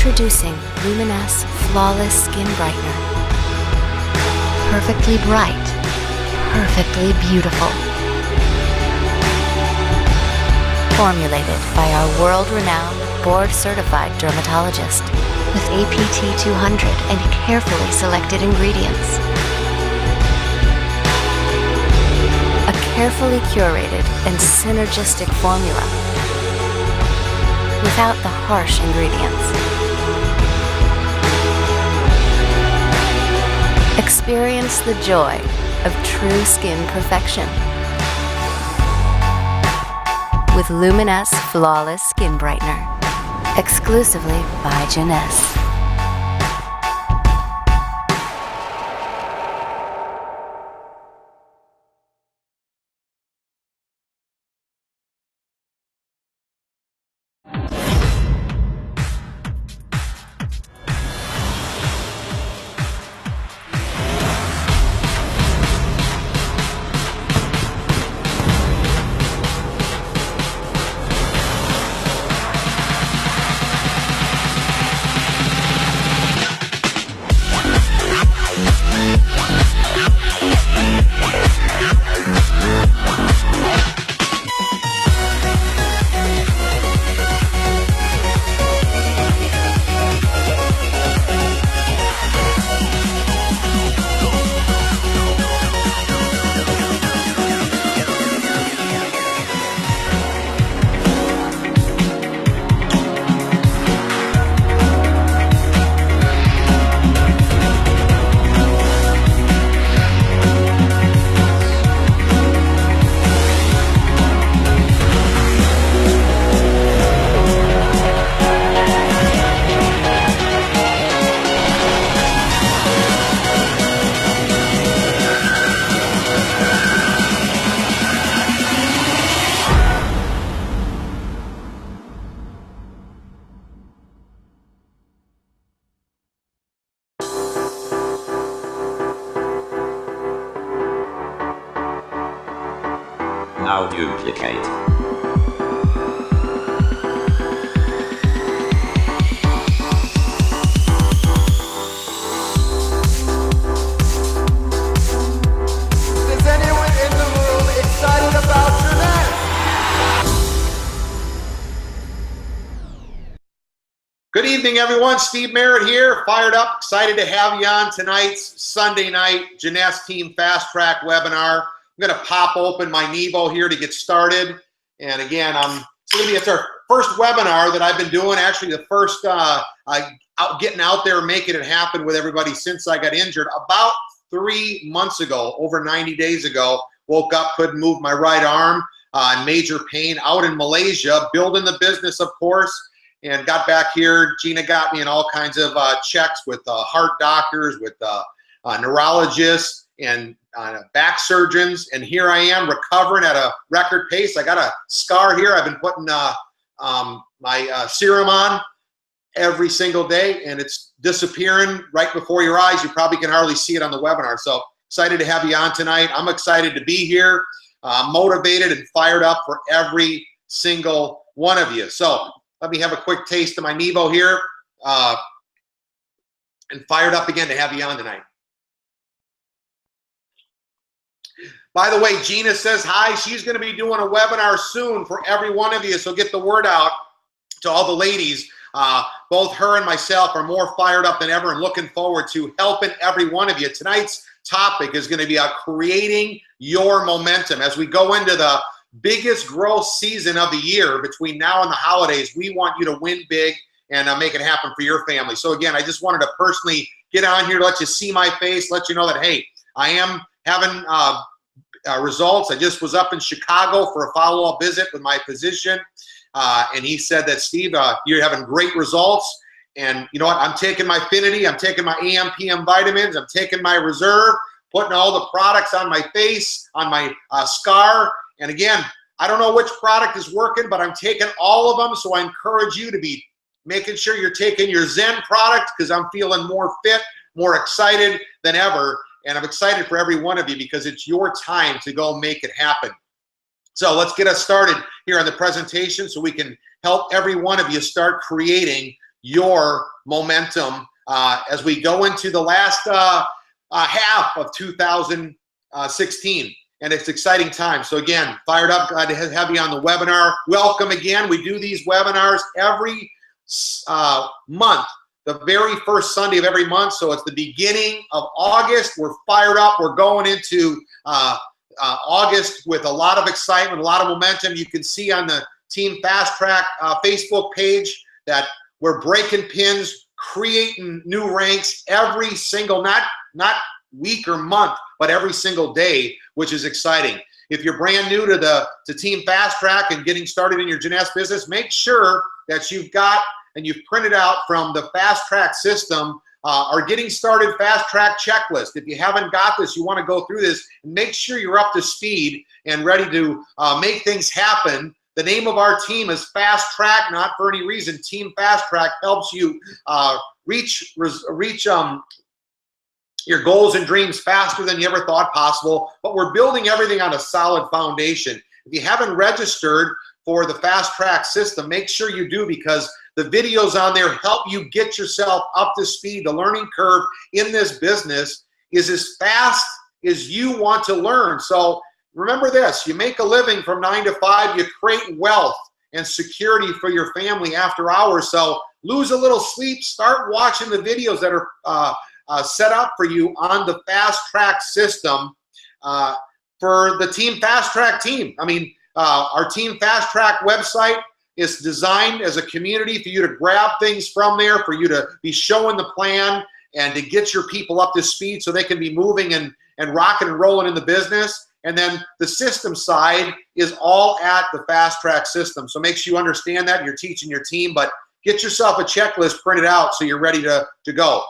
Introducing Jeunesse Flawless Skin Brightener. Perfectly bright, perfectly beautiful. Formulated by our world-renowned, board-certified dermatologist with APT 200 and carefully selected ingredients. A carefully curated and synergistic formula without the harsh ingredients. Experience the joy of true skin perfection with Jeunesse Flawless Skin Brightener, exclusively by Jeunesse. Now duplicate. Is anyone in the room excited about Jeunesse? Good evening, everyone. Steve Merritt here, fired up, excited to have you on tonight's Sunday night Jeunesse Team Fast Track webinar. I'm going to pop open my Nevo here to get started. And again, it's our first webinar that I've been doing. Actually, the first getting out there, making it happen with everybody since I got injured about 3 months ago, over 90 days ago. Woke up, couldn't move my right arm, in major pain out in Malaysia, building the business, of course, and got back here. Gina got me in all kinds of checks with heart doctors, with neurologists, and back surgeons, and here I am recovering at a record pace. I got a scar here. I've been putting my serum on every single day, and it's disappearing right before your eyes. You probably can hardly see it on the webinar. So excited to have you on tonight. I'm excited to be here, motivated and fired up for every single one of you. So let me have a quick taste of my Nevo here, and fired up again to have you on tonight. By the way, Gina says hi. She's going to be doing a webinar soon for every one of you, so get the word out to all the ladies. Both her and myself are more fired up than ever and looking forward to helping every one of you. Tonight's topic is going to be about creating your momentum. As we go into the biggest growth season of the year between now and the holidays, we want you to win big and make it happen for your family. So again, I just wanted to personally get on here to let you see my face, let you know that, hey, I am having results. I just was up in Chicago for a follow-up visit with my physician, and he said that, Steve, you're having great results, and you know what, I'm taking my Affinity, I'm taking my AM, PM vitamins, I'm taking my Reserve, putting all the products on my face, on my scar, and again, I don't know which product is working, but I'm taking all of them, so I encourage you to be making sure you're taking your Zen product, because I'm feeling more fit, more excited than ever. And I'm excited for every one of you because it's your time to go make it happen. So let's get us started here on the presentation so we can help every one of you start creating your momentum as we go into the last half of 2016. And it's exciting time. So again, fired up, glad to have you on the webinar. Welcome again. We do these webinars every month, the very first Sunday of every month. So it's the beginning of August. We're fired up. We're going into August with a lot of excitement, a lot of momentum. You can see on the Team Fast Track Facebook page that we're breaking pins, creating new ranks every single, not week or month, but every single day, which is exciting. If you're brand new to Team Fast Track and getting started in your Jeunesse business, make sure that you've got and you've printed out from the Fast Track system our Getting Started Fast Track checklist. If you haven't got this, you want to go through this and make sure you're up to speed and ready to make things happen. The name of our team is Fast Track, not for any reason. Team Fast Track helps you reach your goals and dreams faster than you ever thought possible, but we're building everything on a solid foundation. If you haven't registered for the Fast Track system, make sure you do, because the videos on there help you get yourself up to speed. The learning curve in this business is as fast as you want to learn. So remember this, you make a living from 9 to 5, you create wealth and security for your family after hours. So lose a little sleep, start watching the videos that are set up for you on the Fast Track system for the Team Fast Track team. I mean, our Team Fast Track website is designed as a community for you to grab things from there, for you to be showing the plan and to get your people up to speed so they can be moving and rocking and rolling in the business. And then the system side is all at the Fast Track system. So make sure you understand that you're teaching your team, but get yourself a checklist printed out so you're ready to go.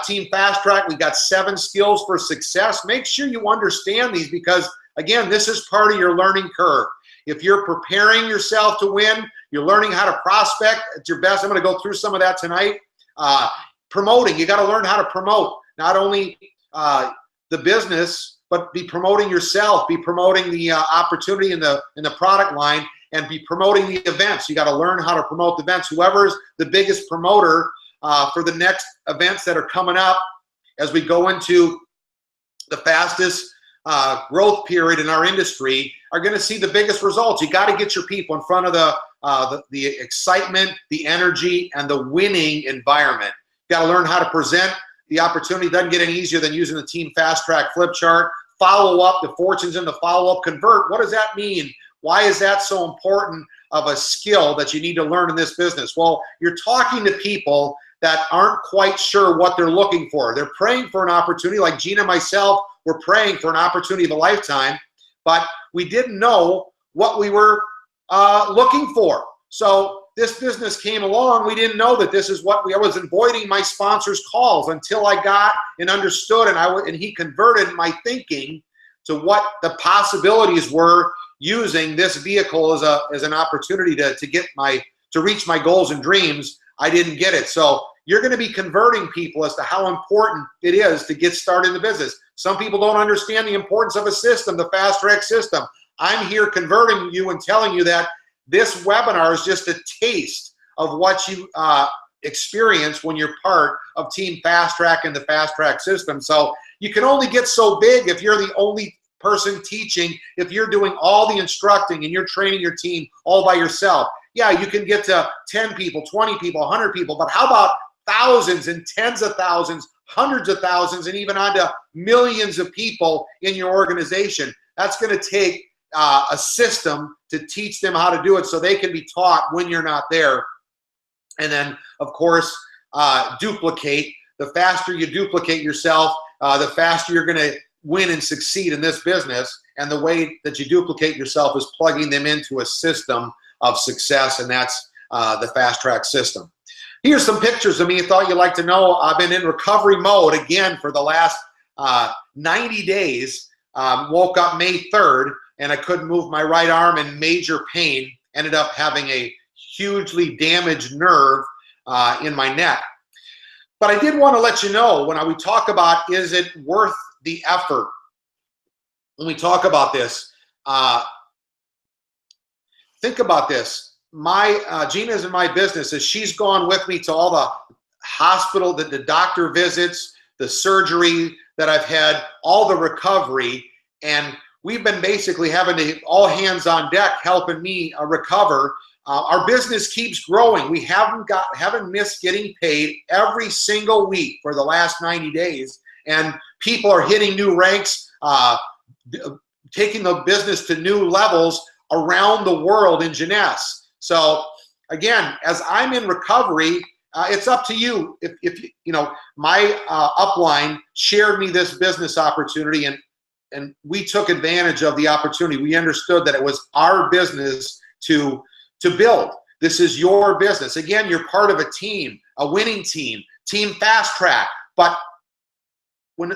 Team Fast Track, we got 7 skills for success. Make sure you understand these, because again, this is part of your learning curve. If you're preparing yourself to win, you're learning how to prospect at your best. I'm going to go through some of that tonight. Promoting, you got to learn how to promote not only the business, but be promoting yourself, be promoting the opportunity in the product line, and be promoting the events. You got to learn how to promote the events. Whoever's the biggest promoter for the next events that are coming up as we go into the fastest growth period in our industry are going to see the biggest results. You got to get your people in front of the excitement, the energy, and the winning environment. You got to learn how to present the opportunity. Doesn't get any easier than using the Team Fast Track flip chart. Follow up, the fortunes in the follow up. Convert, what does that mean? Why is that so important of a skill that you need to learn in this business? Well, you're talking to people that aren't quite sure what they're looking for. They're praying for an opportunity, like Gina and myself, we're praying for an opportunity of a lifetime, but we didn't know what we were looking for. So this business came along, we didn't know that this is what I was avoiding my sponsor's calls until I got and understood, and he converted my thinking to what the possibilities were using this vehicle as an opportunity to reach my goals and dreams. I didn't get it. So you're going to be converting people as to how important it is to get started in the business. Some people don't understand the importance of a system, the Fast Track system. I'm here converting you and telling you that this webinar is just a taste of what you experience when you're part of Team Fast Track and the Fast Track system. So you can only get so big if you're the only person teaching, if you're doing all the instructing and you're training your team all by yourself. Yeah, you can get to 10 people, 20 people, 100 people, but how about thousands and tens of thousands, hundreds of thousands, and even onto millions of people in your organization? That's going to take a system to teach them how to do it so they can be taught when you're not there. And then, of course, duplicate. The faster you duplicate yourself, the faster you're going to win and succeed in this business. And the way that you duplicate yourself is plugging them into a system of success, and that's the Fast Track system. Here's some pictures of me I thought you'd like to know. I've been in recovery mode again for the last 90 days. Woke up May 3rd, and I couldn't move my right arm, in major pain. Ended up having a hugely damaged nerve in my neck. But I did want to let you know, when we talk about, is it worth the effort? When we talk about this, think about this. Gina's in my business, is she's gone with me to all the hospital, the doctor visits, the surgery that I've had, all the recovery, and we've been basically having to all hands on deck helping me recover. Our business keeps growing. We haven't missed getting paid every single week for the last 90 days, and people are hitting new ranks, taking the business to new levels around the world in Jeunesse. So again, as I'm in recovery, it's up to you. If you know, my upline shared me this business opportunity, and we took advantage of the opportunity. We understood that it was our business to build. This is your business. Again, you're part of a team, a winning team, Team Fast Track. But when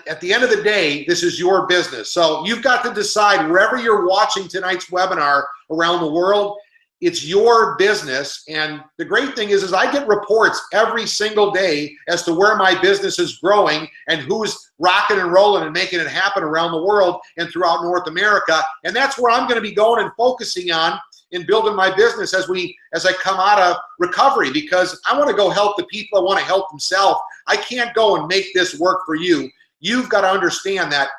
at the end of the day, this is your business. So you've got to decide, wherever you're watching tonight's webinar around the world, it's your business. And the great thing is I get reports every single day as to where my business is growing and who's rocking and rolling and making it happen around the world and throughout North America. And that's where I'm going to be going and focusing on in building my business as I come out of recovery, because I want to go help the people I want to help themselves. I can't go and make this work for you. You've got to understand that,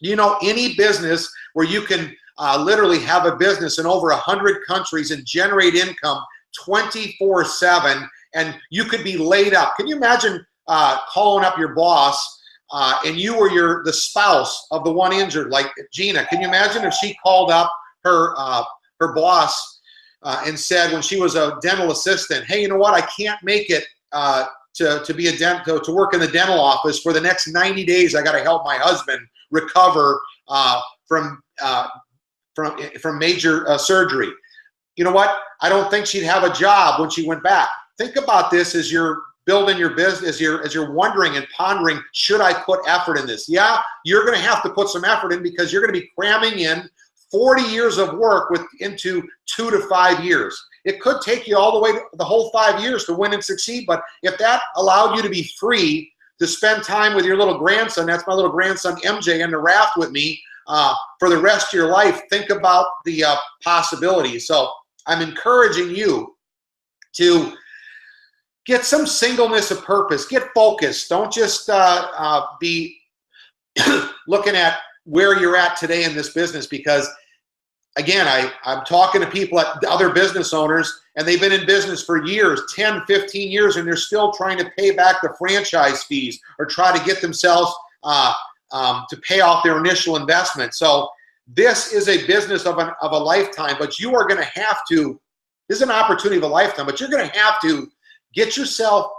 you know, any business where you can literally have a business in over 100 countries and generate income 24/7, and you could be laid up. Can you imagine calling up your boss and you were the spouse of the one injured, like Gina? Can you imagine if she called up her boss and said, when she was a dental assistant, hey, you know what, I can't make it to work in the dental office for the next 90 days. I got to help my husband recover from major surgery. You know what? I don't think she'd have a job when she went back. Think about this as you're building your business, as you're wondering and pondering, should I put effort in this? Yeah, you're going to have to put some effort in, because you're going to be cramming in 40 years of work into 2 to 5 years. It could take you all the way to the whole 5 years to win and succeed. But if that allowed you to be free to spend time with your little grandson, that's my little grandson MJ, in the raft with me for the rest of your life, think about the possibilities. So I'm encouraging you to get some singleness of purpose, get focused. Don't just be looking at where you're at today in this business, because again, I'm talking to people, at other business owners, and they've been in business for years, 10, 15 years, and they're still trying to pay back the franchise fees or try to get themselves to pay off their initial investment. So this is a business of a lifetime, but you are going to have to, this is an opportunity of a lifetime, but you're going to have to get yourself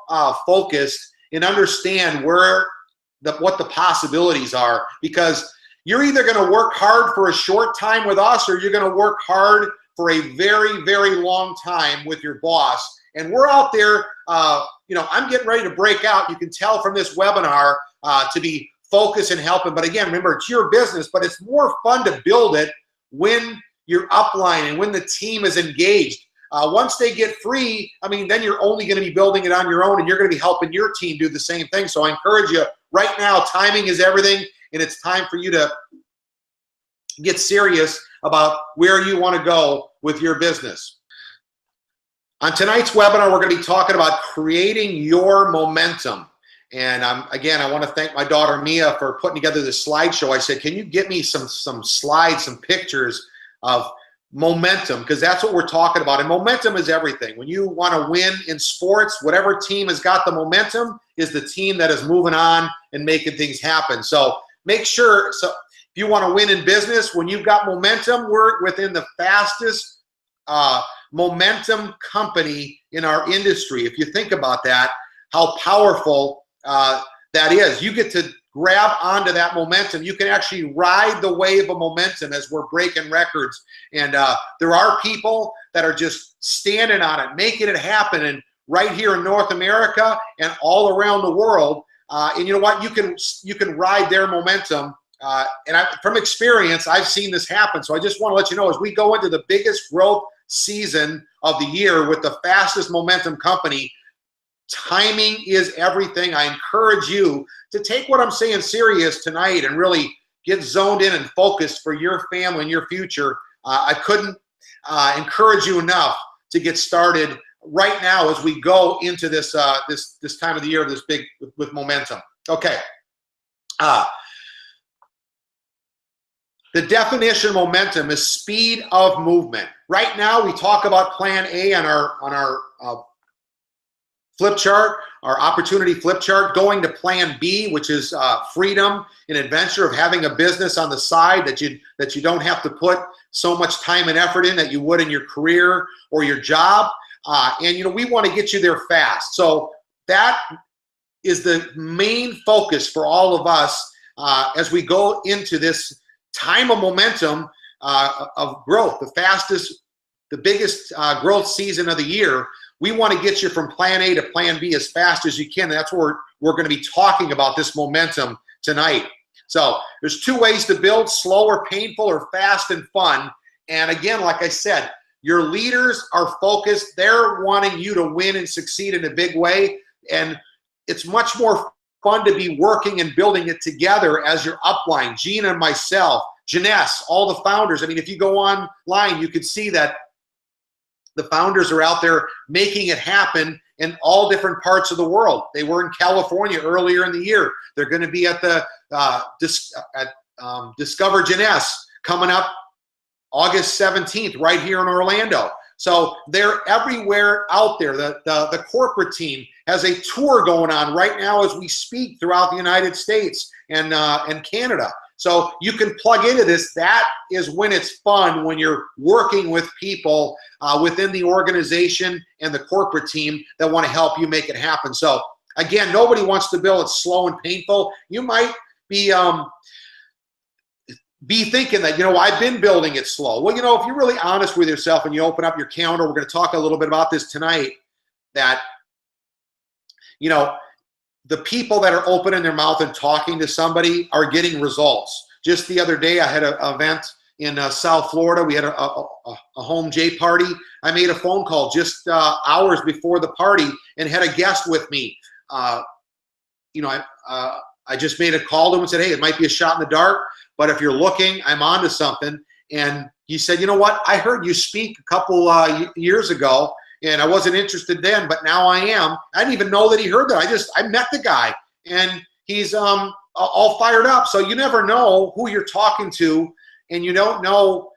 focused and understand what the possibilities are, because you're either going to work hard for a short time with us, or you're going to work hard for a very, very long time with your boss. And we're out there, you know, I'm getting ready to break out. You can tell from this webinar to be focused and helping. But again, remember, it's your business, but it's more fun to build it when you're upline and when the team is engaged. Once they get free, I mean, then you're only going to be building it on your own, and you're going to be helping your team do the same thing. So I encourage you right now, timing is everything. And it's time for you to get serious about where you want to go with your business. On tonight's webinar, we're going to be talking about creating your momentum. And again, I want to thank my daughter Mia for putting together this slideshow. I said, can you get me some slides, some pictures of momentum? Because that's what we're talking about. And momentum is everything. When you want to win in sports, whatever team has got the momentum is the team that is moving on and making things happen. So make sure, so if you want to win in business, when you've got momentum, we're within the fastest momentum company in our industry. If you think about that, how powerful that is. You get to grab onto that momentum. You can actually ride the wave of momentum as we're breaking records. And there are people that are just standing on it, making it happen, and right here in North America and all around the world. And you know what? You can ride their momentum. And from experience, I've seen this happen. So I just want to let you know, as we go into the biggest growth season of the year with the fastest momentum company, timing is everything. I encourage you to take what I'm saying serious tonight and really get zoned in and focused for your family and your future. I couldn't encourage you enough to get started right now as we go into this this time of the year, this big with momentum. Okay. The definition of momentum is speed of movement. Right now, we talk about Plan A on our flip chart, our opportunity flip chart, going to Plan B, which is freedom and adventure of having a business on the side that you don't have to put so much time and effort in that you would in your career or your job. And we want to get you there fast. So that is the main focus for all of us as we go into this time of momentum of growth, the biggest growth season of the year. We want to get you from Plan A to Plan B as fast as you can. And that's where we're going to be talking about this momentum tonight. So there's two ways to build: slow or painful, or fast and fun. And again, like I said, your leaders are focused. They're wanting you to win and succeed in a big way. And it's much more fun to be working and building it together as your upline. Gina and myself, Jeunesse, all the founders. I mean, if you go online, you can see that the founders are out there making it happen in all different parts of the world. They were in California earlier in the year. They're going to be at the Discover Jeunesse coming up August 17th right here in Orlando. So they're everywhere out there. The corporate team has a tour going on right now as we speak throughout the United States and Canada. So you can plug into this. That is when it's fun, when you're working with people within the organization and the corporate team that want to help you make it happen. So again, nobody wants to build it slow and painful. You might be thinking that, I've been building it slow. Well, if you're really honest with yourself and you open up your calendar, we're going to talk a little bit about this tonight, that, the people that are opening their mouth and talking to somebody are getting results. Just the other day, I had an event in South Florida. We had a home J party. I made a phone call just hours before the party and had a guest with me. I just made a call to him and said, hey, it might be a shot in the dark, but if you're looking, I'm onto something. And he said, you know what? I heard you speak a couple years ago, and I wasn't interested then, but now I am. I didn't even know that he heard that. I met the guy, and he's all fired up. So you never know who you're talking to, and you don't know.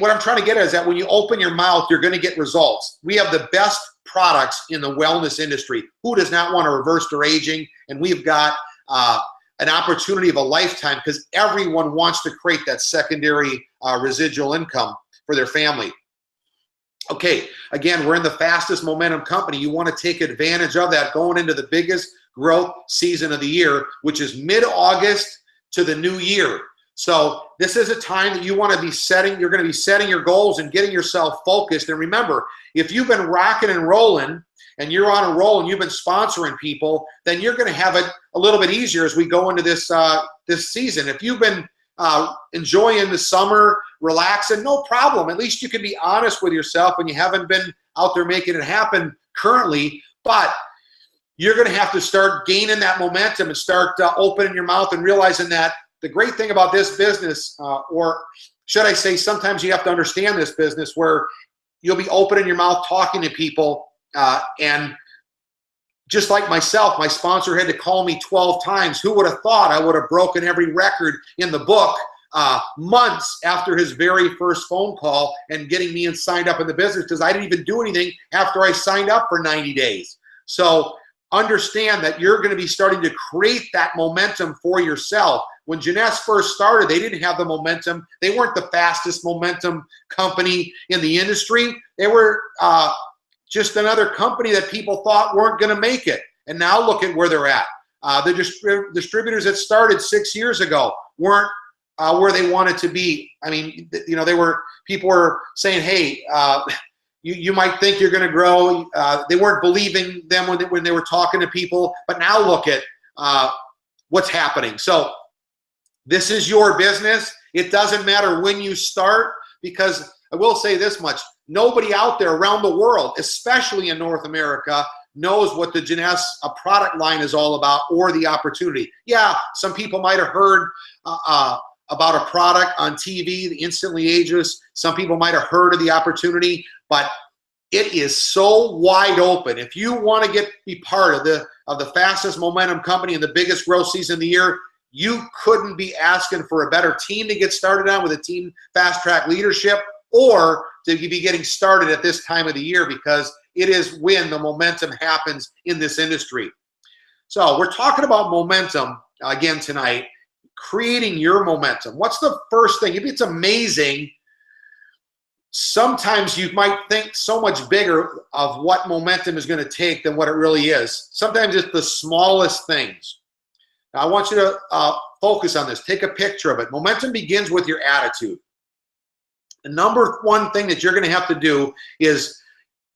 What I'm trying to get at is that when you open your mouth, you're going to get results. We have the best products in the wellness industry. Who does not want to reverse their aging? And we've got an opportunity of a lifetime, because everyone wants to create that secondary residual income for their family. Okay, again, we're in the fastest momentum company. You want to take advantage of that going into the biggest growth season of the year, which is mid-August to the new year. So this is a time that you want to be setting, you're going to be setting your goals and getting yourself focused. And remember, if you've been rocking and rolling and you're on a roll and you've been sponsoring people, then you're going to have it a little bit easier as we go into this this season. If you've been enjoying the summer, relaxing, no problem. At least you can be honest with yourself when you haven't been out there making it happen currently. But you're going to have to start gaining that momentum and start opening your mouth and realizing that the great thing about this business, or should I say, sometimes you have to understand this business, where you'll be opening your mouth talking to people, and just like myself, my sponsor had to call me 12 times. Who would have thought I would have broken every record in the book months after his very first phone call and getting me signed up in the business, because I didn't even do anything after I signed up for 90 days. So understand that you're going to be starting to create that momentum for yourself. When Jeunesse first started, they didn't have the momentum. They weren't the fastest momentum company in the industry. They were just another company that people thought weren't going to make it. And now look at where they're at. The distributors that started 6 years ago weren't where they wanted to be. I mean, people were saying, hey, you might think you're going to grow. They weren't believing them when they were talking to people. But now look at what's happening. So this is your business. It doesn't matter when you start, because I will say this much. Nobody out there around the world, especially in North America, knows what the Jeunesse product line is all about or the opportunity. Yeah, some people might have heard about a product on TV, the Instantly Ageless. Some people might have heard of the opportunity, but it is so wide open. If you want to be part of the fastest momentum company and the biggest growth season of the year, you couldn't be asking for a better team to get started on with a team fast track leadership, or to be getting started at this time of the year, because it is when the momentum happens in this industry. So we're talking about momentum again tonight, creating your momentum. What's the first thing? It's amazing. Sometimes you might think so much bigger of what momentum is going to take than what it really is. Sometimes it's the smallest things. Now, I want you to focus on this. Take a picture of it. Momentum begins with your attitude. The number one thing that you're going to have to do is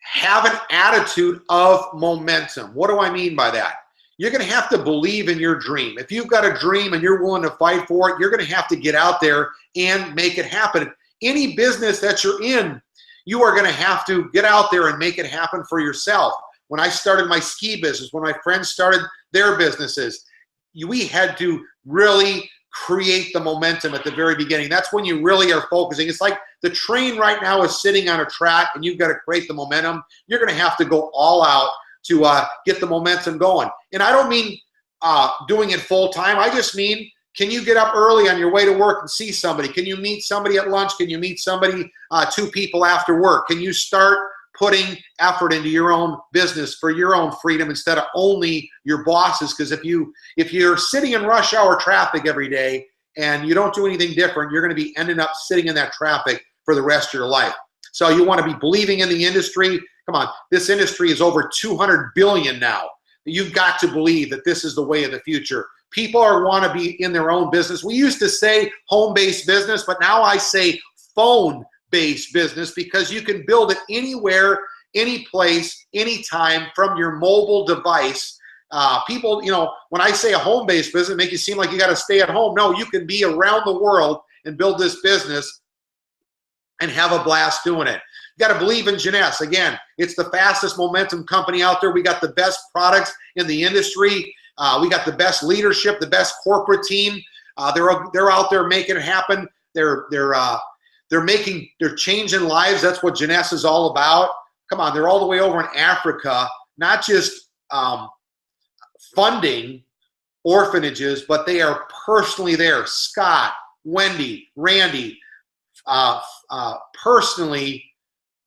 have an attitude of momentum. What do I mean by that? You're going to have to believe in your dream. If you've got a dream and you're willing to fight for it, you're going to have to get out there and make it happen. Any business that you're in, you are going to have to get out there and make it happen for yourself. When I started my ski business, when my friends started their businesses, we had to really create the momentum at the very beginning. That's when you really are focusing. It's like the train right now is sitting on a track and you've got to create the momentum. You're going to have to go all out to get the momentum going. And I don't mean doing it full time. I just mean, can you get up early on your way to work and see somebody? Can you meet somebody at lunch? Can you meet somebody, two people after work? Can you start putting effort into your own business for your own freedom instead of only your boss's? Because if you're sitting in rush hour traffic every day and you don't do anything different, you're going to be ending up sitting in that traffic for the rest of your life. So you want to be believing in the industry. Come on, this industry is over 200 billion now. You've got to believe that this is the way of the future. People want to be in their own business. We used to say home-based business, but now I say phone-based business, because you can build it anywhere, any place, anytime from your mobile device. People, when I say a home-based business, make you seem like you got to stay at home. No, you can be around the world and build this business and have a blast doing it. You got to believe in Jeunesse. Again, it's the fastest momentum company out there. We got the best products in the industry. We got the best leadership, the best corporate team. They're out there making it happen. They're changing lives. That's what Jeunesse is all about. Come on, they're all the way over in Africa, not just funding orphanages, but they are personally there. Scott, Wendy, Randy, personally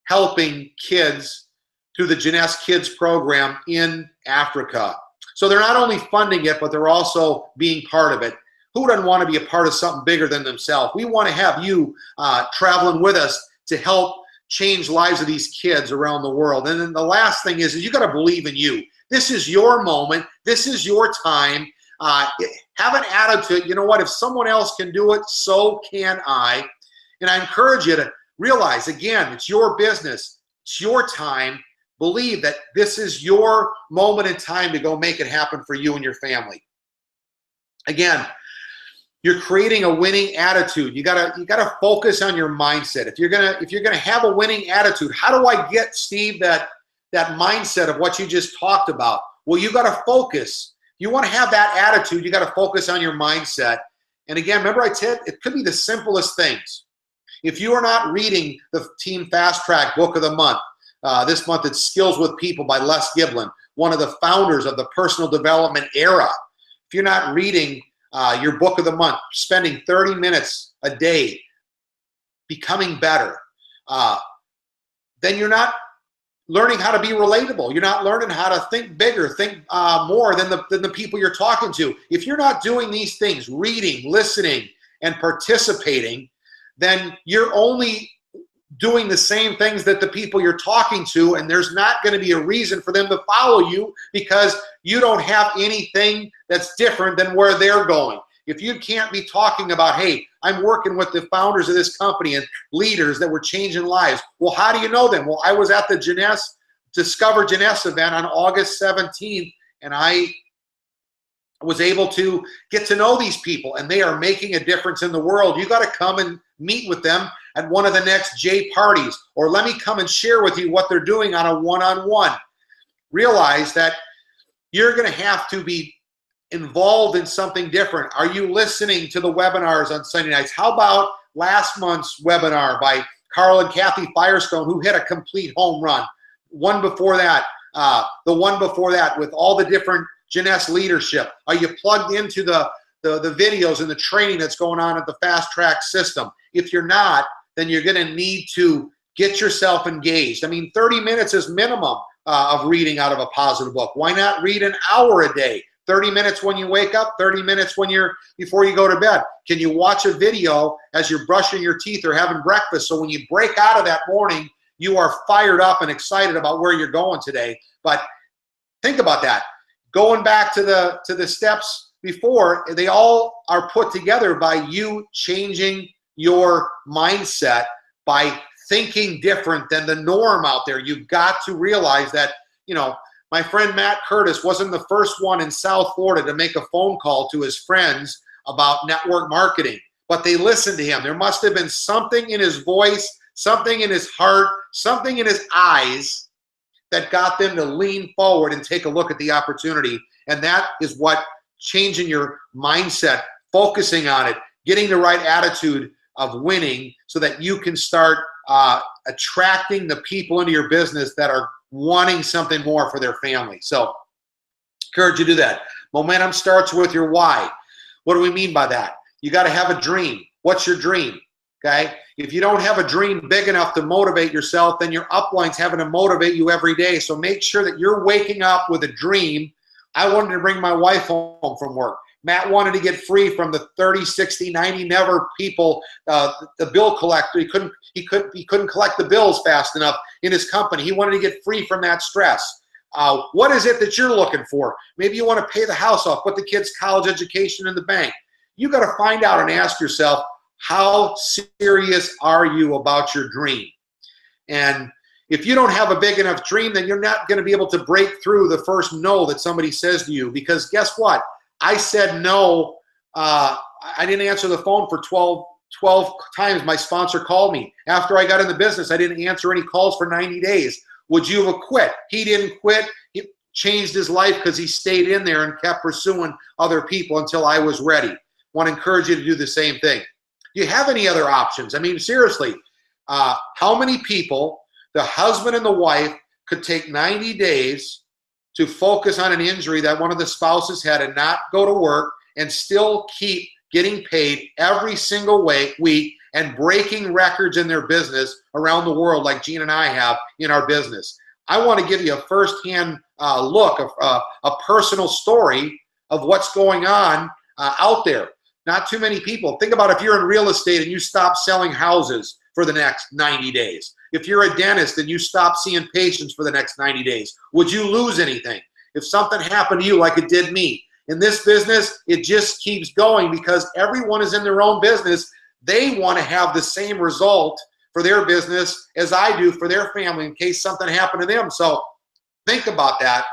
helping kids through the Jeunesse Kids program in Africa. So they're not only funding it, but they're also being part of it. Who doesn't want to be a part of something bigger than themselves? We want to have you traveling with us to help change lives of these kids around the world. And then the last thing is you got to believe in you. This is your moment. This is your time. Have an attitude. You know what? If someone else can do it, so can I. And I encourage you to realize, again, it's your business. It's your time. Believe that this is your moment in time to go make it happen for you and your family. Again, you're creating a winning attitude. You gotta focus on your mindset. If you're gonna have a winning attitude, how do I get, Steve, that mindset of what you just talked about? Well, you gotta focus. You want to have that attitude, you gotta focus on your mindset. And again, remember I said it could be the simplest things. If you are not reading the Team Fast Track Book of the Month, this month it's Skills with People by Les Giblin, one of the founders of the personal development era. If you're not reading your book of the month, spending 30 minutes a day becoming better, then you're not learning how to be relatable. You're not learning how to think bigger, think more than the people you're talking to. If you're not doing these things, reading, listening, and participating, then you're only doing the same things that the people you're talking to, and there's not going to be a reason for them to follow you because you don't have anything that's different than where they're going. If you can't be talking about, hey, I'm working with the founders of this company and leaders that were changing lives. Well, how do you know them? Well, I was at the Discover Jeunesse event on August 17th, and I was able to get to know these people, and they are making a difference in the world. You got to come and meet with them at one of the next J parties, or let me come and share with you what they're doing on a one-on-one. Realize that you're going to have to be involved in something different? Are you listening to the webinars on Sunday nights? How about last month's webinar by Carl and Kathy Firestone, who hit a complete home run? One before that, the one before that with all the different Jeunesse leadership. Are you plugged into the videos and the training that's going on at the fast track system? If you're not, then you're going to need to get yourself engaged. I mean, 30 minutes is minimum of reading out of a positive book. Why not read an hour a day? 30 minutes when you wake up, 30 minutes before you go to bed. Can you watch a video as you're brushing your teeth or having breakfast? So when you break out of that morning, you are fired up and excited about where you're going today. But think about that. Going back to the steps before, they all are put together by you changing your mindset, by thinking different than the norm out there. You've got to realize that, my friend Matt Curtis wasn't the first one in South Florida to make a phone call to his friends about network marketing, but they listened to him. There must have been something in his voice, something in his heart, something in his eyes that got them to lean forward and take a look at the opportunity. And that is what changing your mindset, focusing on it, getting the right attitude of winning so that you can start attracting the people into your business that are wanting something more for their family. So encourage you to do that. Momentum starts with your why. What do we mean by that? You got to have a dream. What's your dream? Okay. If you don't have a dream big enough to motivate yourself, then your upline's having to motivate you every day. So make sure that you're waking up with a dream. I wanted to bring my wife home from work. Matt wanted to get free from the 30, 60, 90 never people, the bill collector. He couldn't collect the bills fast enough in his company. He wanted to get free from that stress. What is it that you're looking for? Maybe you want to pay the house off, put the kids' college education in the bank. You got to find out and ask yourself, how serious are you about your dream? And if you don't have a big enough dream, then you're not going to be able to break through the first no that somebody says to you. Because guess what? I said no. I didn't answer the phone for 12 times. My sponsor called me. After I got in the business, I didn't answer any calls for 90 days. Would you have quit? He didn't quit. He changed his life because he stayed in there and kept pursuing other people until I was ready. Want to encourage you to do the same thing. Do you have any other options? I mean, seriously, how many people, the husband and the wife, could take 90 days to focus on an injury that one of the spouses had and not go to work and still keep getting paid every single week and breaking records in their business around the world like Gene and I have in our business? I want to give you a firsthand look of a personal story of what's going on out there. Not too many people. Think about if you're in real estate and you stop selling houses for the next 90 days. If you're a dentist and you stop seeing patients for the next 90 days, would you lose anything? If something happened to you like it did me, in this business, it just keeps going because everyone is in their own business. They want to have the same result for their business as I do for their family in case something happened to them. So think about that.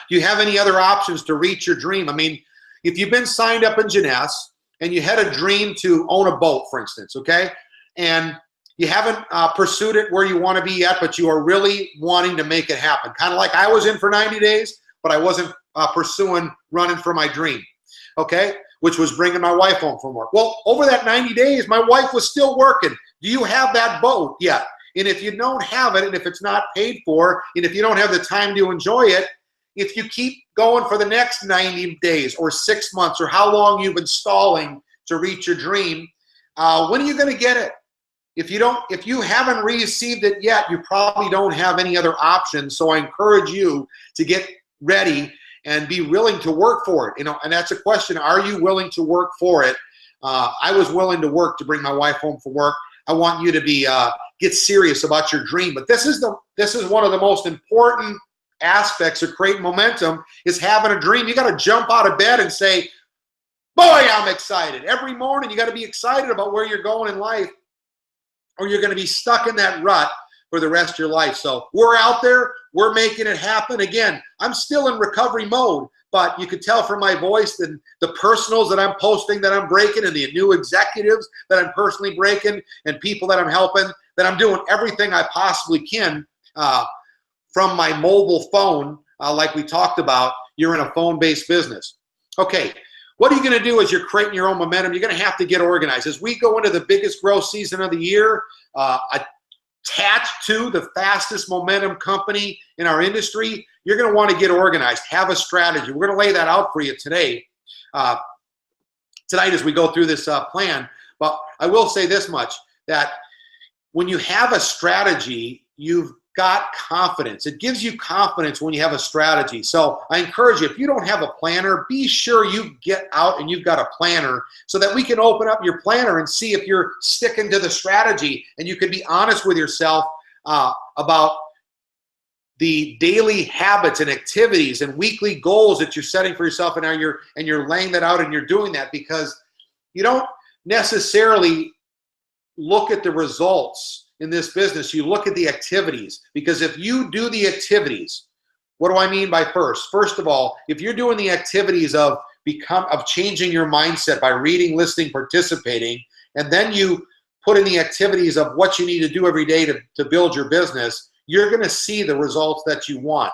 Do you have any other options to reach your dream? I mean, if you've been signed up in Jeunesse and you had a dream to own a boat, for instance, okay, and you haven't pursued it where you want to be yet, but you are really wanting to make it happen. Kind of like I was in for 90 days, but I wasn't pursuing running for my dream, okay, which was bringing my wife home from work. Well, over that 90 days, my wife was still working. Do you have that boat yet? And if you don't have it, and if it's not paid for, and if you don't have the time to enjoy it, if you keep going for the next 90 days or 6 months or how long you've been stalling to reach your dream, when are you going to get it? If you haven't received it yet, you probably don't have any other options. So I encourage you to get ready and be willing to work for it. And that's a question. Are you willing to work for it? I was willing to work to bring my wife home from work. I want you to be get serious about your dream. But this is one of the most important aspects of creating momentum is having a dream. You got to jump out of bed and say, boy, I'm excited. Every morning you got to be excited about where you're going in life, or you're going to be stuck in that rut for the rest of your life. So we're out there. We're making it happen. Again, I'm still in recovery mode, but you can tell from my voice and the personals that I'm posting that I'm breaking and the new executives that I'm personally breaking and people that I'm helping, that I'm doing everything I possibly can from my mobile phone, like we talked about, you're in a phone-based business. Okay, what are you going to do as you're creating your own momentum? You're going to have to get organized. As we go into the biggest growth season of the year, attached to the fastest momentum company in our industry, you're going to want to get organized, have a strategy. We're going to lay that out for you today, tonight as we go through this plan. But I will say this much, that when you have a strategy, you've got confidence. It gives you confidence when you have a strategy. So I encourage you, if you don't have a planner, be sure you get out and you've got a planner so that we can open up your planner and see if you're sticking to the strategy, and you can be honest with yourself about the daily habits and activities and weekly goals that you're setting for yourself, and you're laying that out and you're doing that, because you don't necessarily look at the results in this business. You look at the activities, because if you do the activities, what do I mean by first? First of all, if you're doing the activities of changing your mindset by reading, listening, participating, and then you put in the activities of what you need to do every day to build your business, you're going to see the results that you want.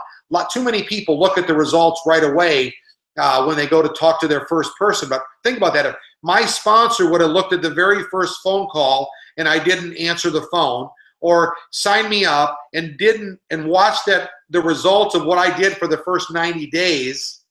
Too many people look at the results right away when they go to talk to their first person. But think about that. If my sponsor would have looked at the very first phone call and I didn't answer the phone, or signed me up and watched the results of what I did for the first 90 days,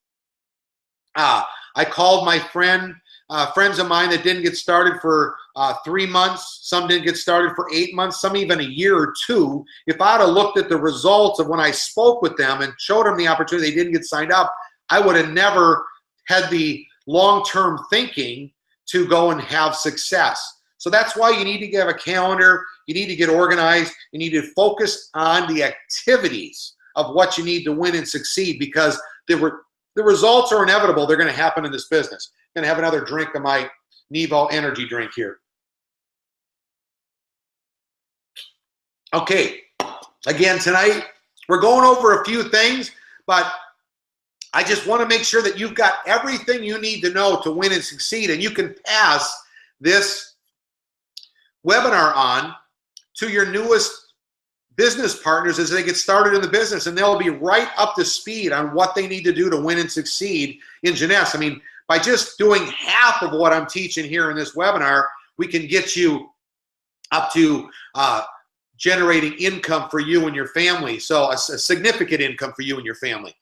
I called my friends of mine that didn't get started for 3 months, some didn't get started for 8 months, some even a year or two. If I'd have looked at the results of when I spoke with them and showed them the opportunity, they didn't get signed up, I would have never had the long-term thinking to go and have success. So that's why you need to have a calendar, you need to get organized, you need to focus on the activities of what you need to win and succeed, because the results are inevitable. They're going to happen in this business. I'm going to have another drink of my Nevo energy drink here. Okay, again, tonight we're going over a few things, but I just want to make sure that you've got everything you need to know to win and succeed, and you can pass this webinar on to your newest business partners as they get started in the business, and they'll be right up to speed on what they need to do to win and succeed in Jeunesse. I mean, by just doing half of what I'm teaching here in this webinar, we can get you up to generating income for you and your family. So a significant income for you and your family.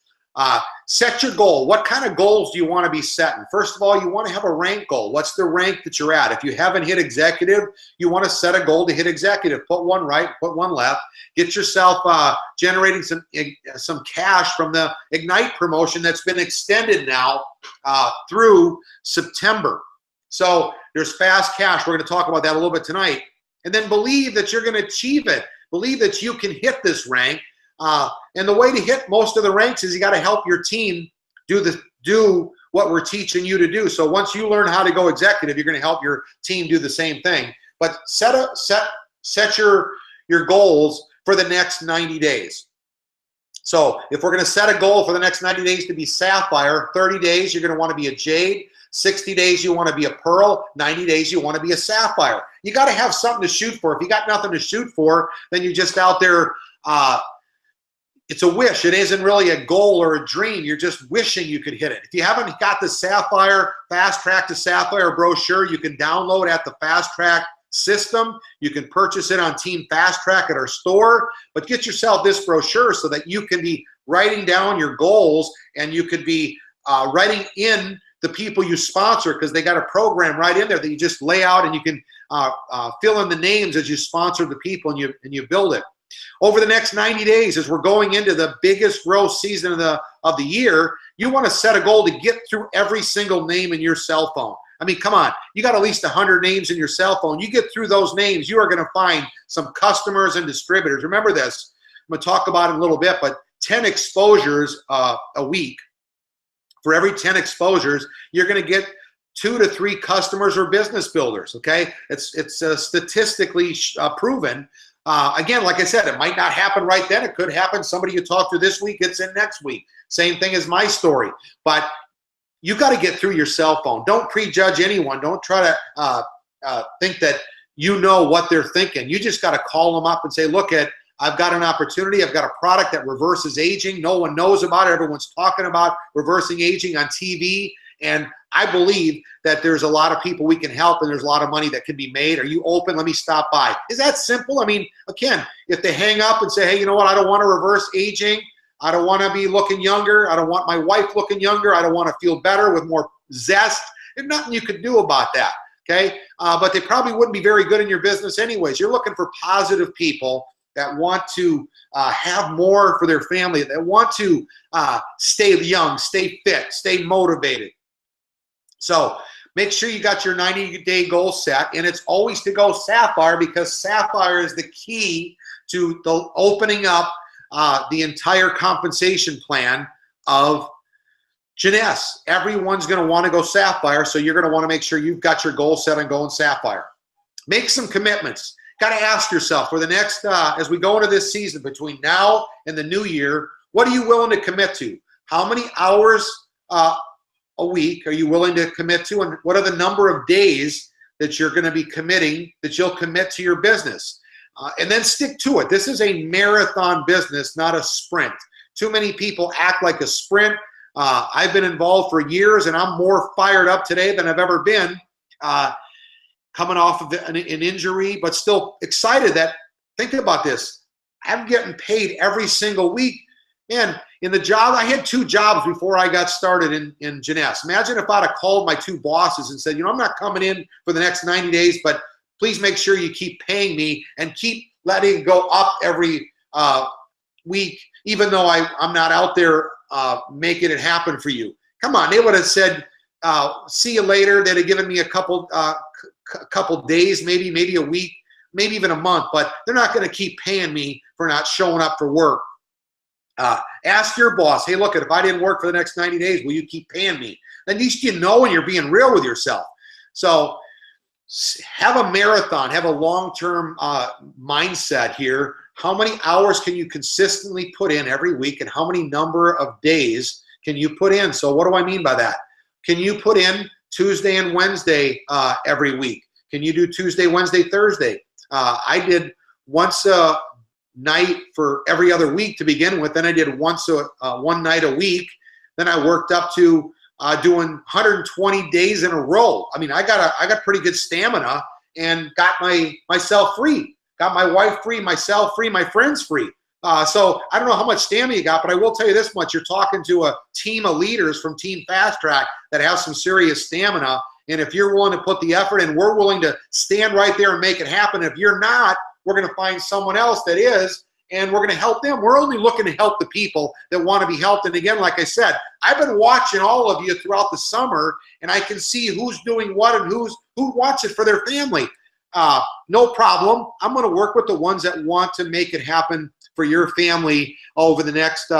Set your goal. What kind of goals do you want to be setting? First of all, you want to have a rank goal. What's the rank that you're at? If you haven't hit executive, you want to set a goal to hit executive. Put one right, put one left. Get yourself generating some cash from the Ignite promotion that's been extended now through September. So there's fast cash. We're going to talk about that a little bit tonight. And then believe that you're going to achieve it. Believe that you can hit this rank. And the way to hit most of the ranks is you got to help your team do what we're teaching you to do. So once you learn how to go executive, you're going to help your team do the same thing. But set your goals for the next 90 days. So if we're going to set a goal for the next 90 days to be Sapphire, 30 days you're going to want to be a Jade, 60 days you want to be a Pearl, 90 days you want to be a Sapphire. You got to have something to shoot for. If you got nothing to shoot for, then you're just out there. It's a wish. It isn't really a goal or a dream. You're just wishing you could hit it. If you haven't got the Sapphire, Fast Track to Sapphire brochure, you can download at the Fast Track system. You can purchase it on Team Fast Track at our store. But get yourself this brochure so that you can be writing down your goals, and you could be writing in the people you sponsor, because they got a program right in there that you just lay out, and you can fill in the names as you sponsor the people, and you build it. Over the next 90 days, as we're going into the biggest growth season of the year, you want to set a goal to get through every single name in your cell phone. I mean, come on, you got at least 100 names in your cell phone. You get through those names, you are going to find some customers and distributors. Remember this, I'm going to talk about it in a little bit, but 10 exposures a week. For every 10 exposures, you're going to get 2 to 3 customers or business builders, okay? It's statistically proven. Again, like I said, it might not happen right then. It could happen. Somebody you talk to this week gets in next week. Same thing as my story. But you got to get through your cell phone. Don't prejudge anyone. Don't try to think that you know what they're thinking. You just got to call them up and say, look, I've got an opportunity. I've got a product that reverses aging. No one knows about it. Everyone's talking about reversing aging on TV. And I believe that there's a lot of people we can help, and there's a lot of money that can be made. Are you open? Let me stop by. Is that simple? I mean, again, if they hang up and say, hey, you know what? I don't want to reverse aging. I don't want to be looking younger. I don't want my wife looking younger. I don't want to feel better with more zest. There's nothing you could do about that, okay? But they probably wouldn't be very good in your business anyways. You're looking for positive people that want to have more for their family, that want to stay young, stay fit, stay motivated. So make sure you got your 90-day goal set, and it's always to go Sapphire, because Sapphire is the key to the opening up the entire compensation plan of Jeunesse. Everyone's going to want to go Sapphire, so you're going to want to make sure you've got your goal set on going Sapphire. Make some commitments. Got to ask yourself for the next, as we go into this season, between now and the new year, what are you willing to commit to? How many hours a week are you willing to commit to, and what are the number of days that you're going to be committing, that you'll commit to your business? And then stick to it. This is a marathon business, not a sprint. Too many people act like a sprint. I've been involved for years, and I'm more fired up today than I've ever been, coming off of an injury, but still excited that, think about this, I'm getting paid every single week. And in the job, I had 2 jobs before I got started in Jeunesse. Imagine if I'd have called my 2 bosses and said, you know, I'm not coming in for the next 90 days, but please make sure you keep paying me and keep letting it go up every week, even though I'm not out there making it happen for you. Come on, they would have said, see you later. They'd have given me a couple days, maybe a week, maybe even a month, but they're not going to keep paying me for not showing up for work. Ask your boss, hey, look, if I didn't work for the next 90 days, will you keep paying me? At least you know, and you're being real with yourself. So have a marathon, have a long-term mindset here. How many hours can you consistently put in every week, and how many number of days can you put in? So what do I mean by that? Can you put in Tuesday and Wednesday every week? Can you do Tuesday, Wednesday, Thursday? I did once a night for every other week to begin with. Then I did one night a week. Then I worked up to doing 120 days in a row. I mean, I got pretty good stamina, and got myself free, got my wife free, myself free, my friends free. So I don't know how much stamina you got, but I will tell you this much: you're talking to a team of leaders from Team Fast Track that have some serious stamina. And if you're willing to put the effort in, we're willing to stand right there and make it happen. If you're not, we're going to find someone else that is, and we're going to help them. We're only looking to help the people that want to be helped. And again, like I said, I've been watching all of you throughout the summer, and I can see who's doing what and who wants it for their family. No problem. I'm going to work with the ones that want to make it happen for your family over the next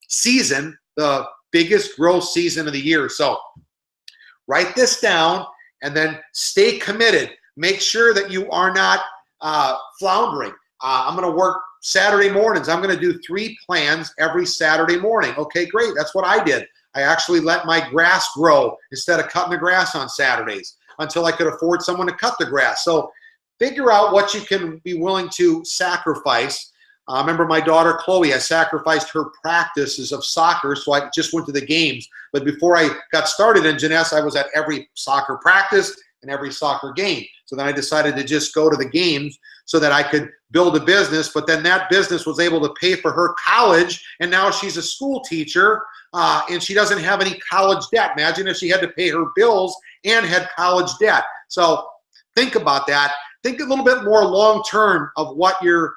season, the biggest growth season of the year. So write this down, and then stay committed. Make sure that you are not floundering. I'm going to work Saturday mornings. I'm going to do 3 plans every Saturday morning. Okay, great. That's what I did. I actually let my grass grow instead of cutting the grass on Saturdays until I could afford someone to cut the grass. So figure out what you can be willing to sacrifice. Remember my daughter Chloe, I sacrificed her practices of soccer, so I just went to the games. But before I got started in Jeunesse, I was at every soccer practice and every soccer game. So then I decided to just go to the games so that I could build a business. But then that business was able to pay for her college, and now she's a school teacher, and she doesn't have any college debt. Imagine if she had to pay her bills and had college debt. So think about that. Think a little bit more long-term of what you're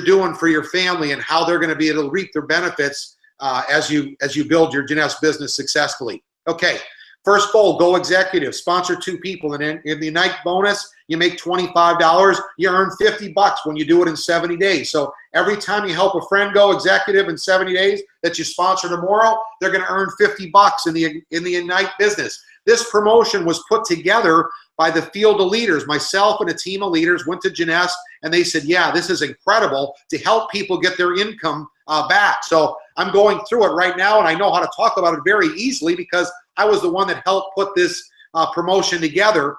doing for your family and how they're going to be able to reap their benefits as you build your Jeunesse business successfully. Okay, first goal, go executive. Sponsor 2 people, and in the Unite bonus, you make $25. You earn $50 when you do it in 70 days. So every time you help a friend go executive in 70 days that you sponsor tomorrow, they're going to earn $50 in the Unite business. This promotion was put together by the field of leaders. Myself and a team of leaders went to Jeunesse, and they said, yeah, this is incredible to help people get their income back. So I'm going through it right now, and I know how to talk about it very easily because I was the one that helped put this promotion together.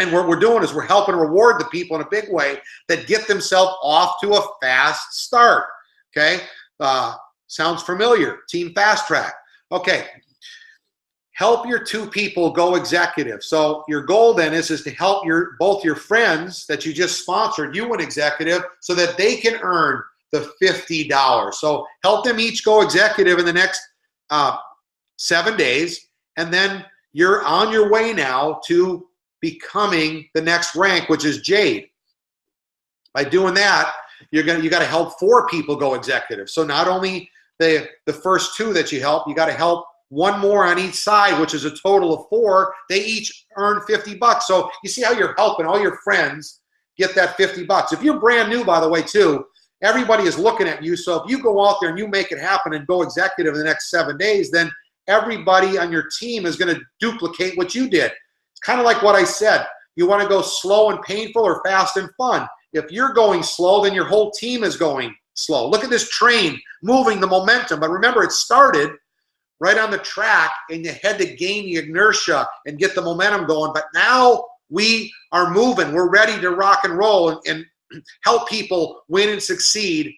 And what we're doing is we're helping reward the people in a big way that get themselves off to a fast start. Okay, sounds familiar? Team Fast Track. Okay, help your 2 people go executive. So your goal then is to help both your friends that you just sponsored, you win executive, so that they can earn the $50. So help them each go executive in the next 7 days, and then you're on your way now to becoming the next rank, which is Jade. By doing that, you got to help 4 people go executive. So not only the first 2 that you help, you got to help 1 more on each side, which is a total of 4. They each earn $50. So you see how you're helping all your friends get that $50. If you're brand new, by the way, too, everybody is looking at you. So if you go out there and you make it happen and go executive in the next 7 days, then everybody on your team is going to duplicate what you did. It's kind of like what I said. You want to go slow and painful or fast and fun. If you're going slow, then your whole team is going slow. Look at this train moving, the momentum. But remember, it started right on the track, and you had to gain the inertia and get the momentum going. But now we are moving. We're ready to rock and roll and help people win and succeed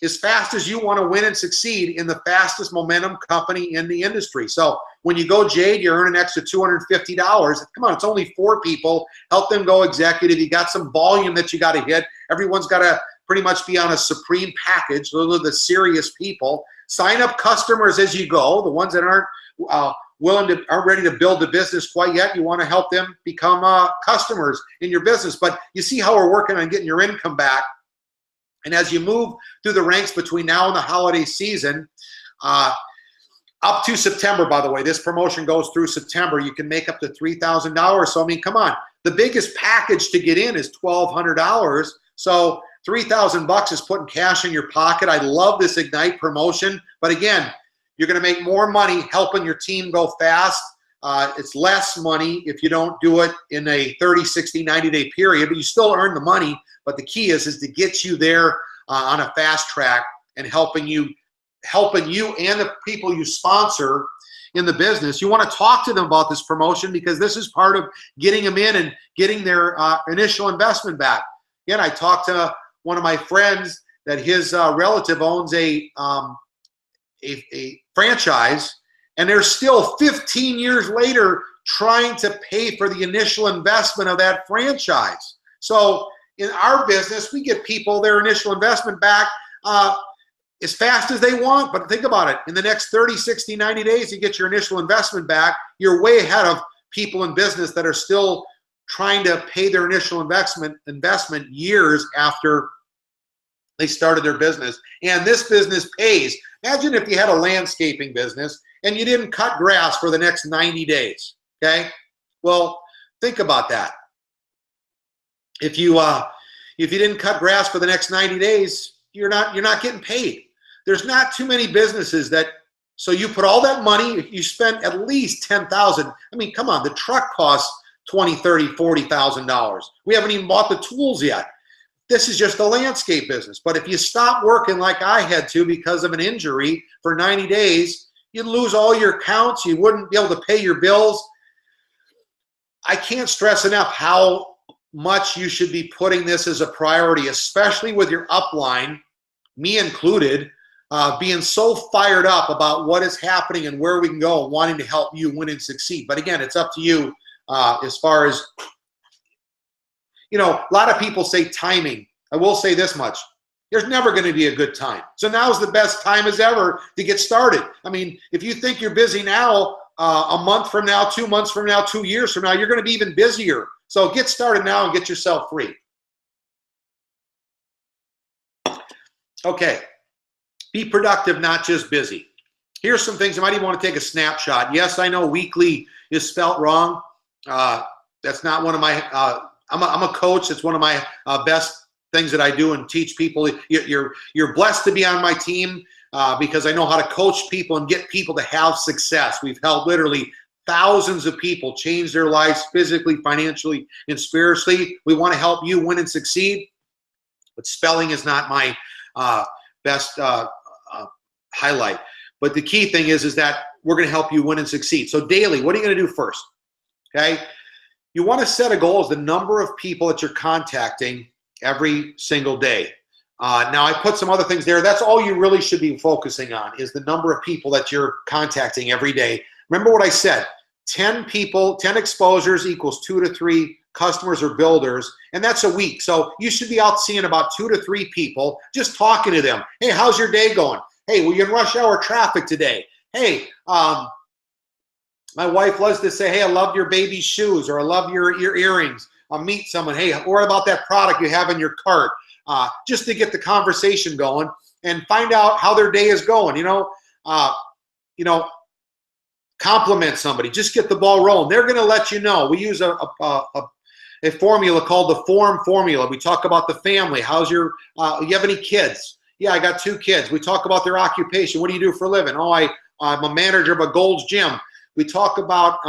as fast as you want to win and succeed in the fastest momentum company in the industry. So when you go Jade, you earn an extra $250. Come on, it's only 4 people. Help them go executive. You got some volume that you got to hit. Everyone's got to pretty much be on a supreme package. Those are the serious people. Sign up customers as you go. The ones that aren't aren't ready to build the business quite yet, you want to help them become customers in your business. But you see how we're working on getting your income back. And as you move through the ranks between now and the holiday season, up to September, by the way, this promotion goes through September. You can make up to $3,000. So, I mean, come on. The biggest package to get in is $1,200. So $3,000 is putting cash in your pocket. I love this Ignite promotion. But again, you're going to make more money helping your team go fast. It's less money if you don't do it in a 30, 60, 90-day period, but you still earn the money. But the key is to get you there on a fast track and helping you and the people you sponsor in the business. You want to talk to them about this promotion because this is part of getting them in and getting their initial investment back. Again, I talked to one of my friends that his relative owns a franchise, and they're still 15 years later trying to pay for the initial investment of that franchise. So in our business, we get people their initial investment back as fast as they want. But think about it. In the next 30, 60, 90 days, you get your initial investment back. You're way ahead of people in business that are still trying to pay their initial investment years after they started their business. And this business pays. Imagine if you had a landscaping business and you didn't cut grass for the next 90 days, okay? Well, think about that. If you didn't cut grass for the next 90 days, you're not getting paid. There's not too many businesses that, so you put all that money, you spend at least $10,000. I mean, come on, the truck costs $20,000, $30,000, $40,000. We haven't even bought the tools yet. This is just a landscape business. But if you stop working like I had to because of an injury for 90 days, you'd lose all your accounts. You wouldn't be able to pay your bills. I can't stress enough how much you should be putting this as a priority, especially with your upline, me included, being so fired up about what is happening and where we can go and wanting to help you win and succeed. But again, it's up to you as far as, you know, a lot of people say timing. I will say this much. There's never going to be a good time. So now's the best time as ever to get started. I mean, if you think you're busy now, a month from now, 2 months from now, 2 years from now, you're going to be even busier. So get started now and get yourself free. Okay. Be productive, not just busy. Here's some things. I might even want to take a snapshot. Yes, I know weekly is spelt wrong. That's not one of my, I'm a coach. It's one of my best things that I do and teach people. You're blessed to be on my team because I know how to coach people and get people to have success. We've helped literally thousands of people change their lives physically, financially, and spiritually. We want to help you win and succeed, but spelling is not my best highlight. But the key thing is that we're going to help you win and succeed. So daily, what are you going to do first? Okay. you want to set a goal as the number of people that you're contacting every single day. Now, I put some other things there. That's all you really should be focusing on, is the number of people that you're contacting every day. Remember what I said, 10 people, 10 exposures equals 2 to 3 customers or builders, and that's a week. So you should be out seeing about 2 to 3 people, just talking to them. Hey, how's your day going? Hey, were you in rush hour traffic today? Hey, my wife loves to say, hey, I love your baby's shoes, or I love your earrings. I'll meet someone. Hey, what about that product you have in your cart? Just to get the conversation going and find out how their day is going. Compliment somebody. Just get the ball rolling. They're going to let you know. We use a formula called the FORM formula. We talk about the family. How's your? You have any kids? Yeah, I got 2 kids. We talk about their occupation. What do you do for a living? Oh, I'm a manager of a Gold's Gym. We talk about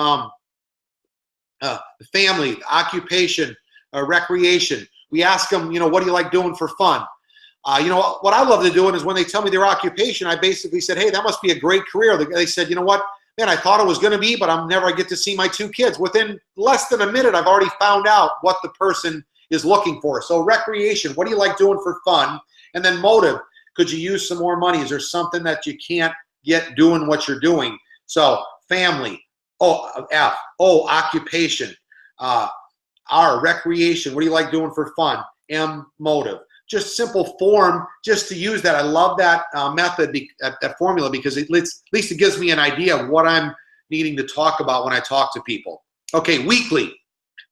the family, occupation, recreation. We ask them, what do you like doing for fun? What I love to do is when they tell me their occupation, I basically said, hey, that must be a great career. They said, you know what, man, I thought it was going to be, but I'm never get to see my 2 kids. Within less than a minute, I've already found out what the person is looking for. So recreation, what do you like doing for fun? And then motive, could you use some more money? Is there something that you can't get doing what you're doing? So family, occupation, R, recreation, what do you like doing for fun? M, motive. Just simple form, just to use that. I love that method, that formula, because at least it gives me an idea of what I'm needing to talk about when I talk to people. Okay, weekly,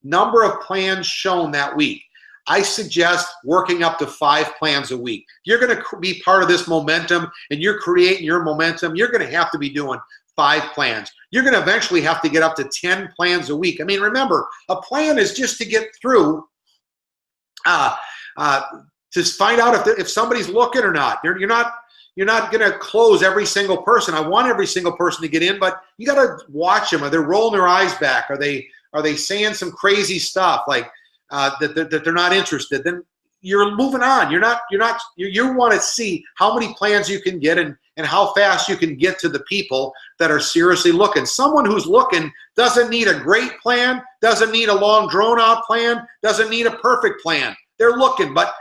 number of plans shown that week. I suggest working up to 5 plans a week. You're going to be part of this momentum, and you're creating your momentum. You're going to have to be doing 5 plans. You're going to eventually have to get up to 10 plans a week. I mean, remember, a plan is just to get through, to find out if somebody's looking or not. You're not going to close every single person. I want every single person to get in, but you got to watch them. Are they rolling their eyes back? Are they saying some crazy stuff like that they're not interested? Then you're moving on. You want to see how many plans you can get and how fast you can get to the people that are seriously looking. Someone who's looking doesn't need a great plan, doesn't need a long drawn out plan, doesn't need a perfect plan. They're looking, but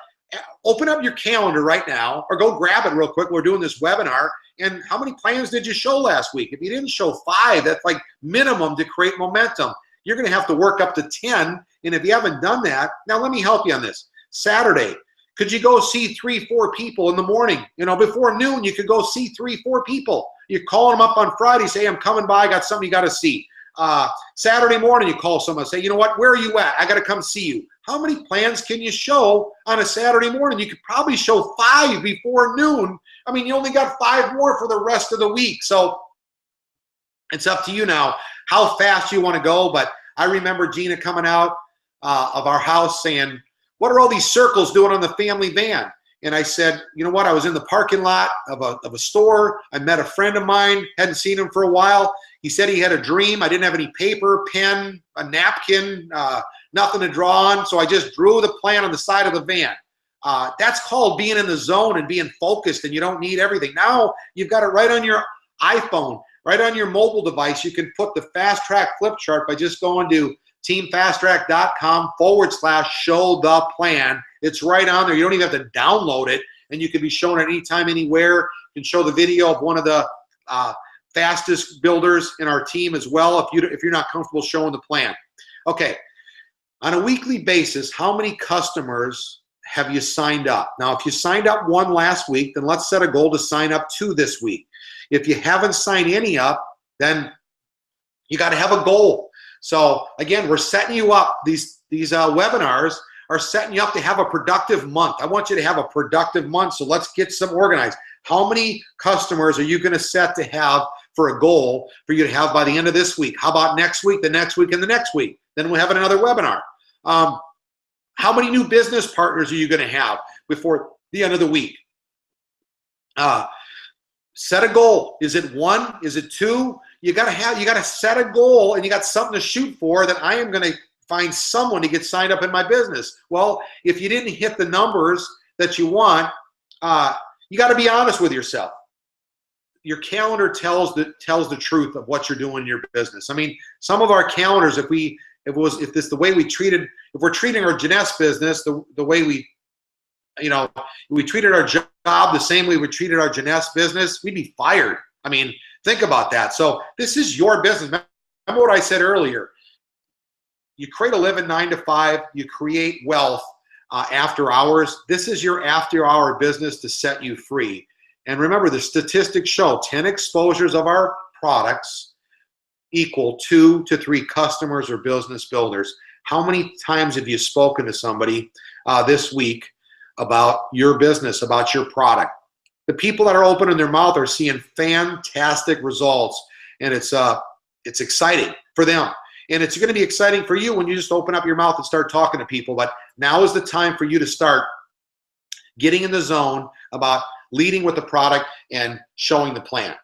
open up your calendar right now or go grab it real quick. We're doing this webinar. And how many plans did you show last week? If you didn't show 5, that's like minimum to create momentum. You're going to have to work up to 10. And if you haven't done that, now let me help you on this. Saturday, could you go see 3-4 people in the morning? Before noon, you could go see 3-4 people. You're calling them up on Friday, say, I'm coming by, I got something you got to see. Saturday morning, you call someone, say, you know what, where are you at? I got to come see you. How many plans can you show on a Saturday morning? You could probably show 5 before noon. I mean, you only got 5 more for the rest of the week. So it's up to you now how fast you want to go. But I remember Gina coming out of our house saying, what are all these circles doing on the family van? And I said, you know what? I was in the parking lot of a store. I met a friend of mine, hadn't seen him for a while. He said he had a dream. I didn't have any paper, pen, a napkin, nothing to draw on. So I just drew the plan on the side of the van. That's called being in the zone and being focused, and you don't need everything. Now you've got it right on your iPhone, right on your mobile device. You can put the fast track flip chart by just going to teamfasttrack.com/show the plan. It's right on there. You don't even have to download it, and you can be shown at any time, anywhere. You can show the video of one of the fastest builders in our team as well if you're not comfortable showing the plan. Okay, on a weekly basis, how many customers have you signed up? Now, if you signed up 1 last week, then let's set a goal to sign up 2 this week. If you haven't signed any up, then you got to have a goal. So again, we're setting you up. These webinars are setting you up to have a productive month. I want you to have a productive month. So let's get some organized. How many customers are you going to set to have for a goal for you to have by the end of this week? How about next week, the next week, and the next week? Then we'll have another webinar. How many new business partners are you going to have before the end of the week? Set a goal. Is it 1? Is it 2? You got to set a goal, and you got something to shoot for. That I am going to find someone to get signed up in my business. Well, if you didn't hit the numbers that you want, you got to be honest with yourself. Your calendar tells the truth of what you're doing in your business. I mean, some of our calendars, if we if we're treating our Jeunesse business the way we treated our job the same way we treated our Jeunesse business, we'd be fired. I mean, think about that. So this is your business. Remember what I said earlier. You create a living 9 to 5. You create wealth after hours. This is your after-hour business to set you free. And remember, the statistics show 10 exposures of our products equal 2 to 3 customers or business builders. How many times have you spoken to somebody this week about your business, about your product? The people that are opening their mouth are seeing fantastic results, and it's exciting for them. And it's going to be exciting for you when you just open up your mouth and start talking to people. But now is the time for you to start getting in the zone about leading with the product and showing the plan.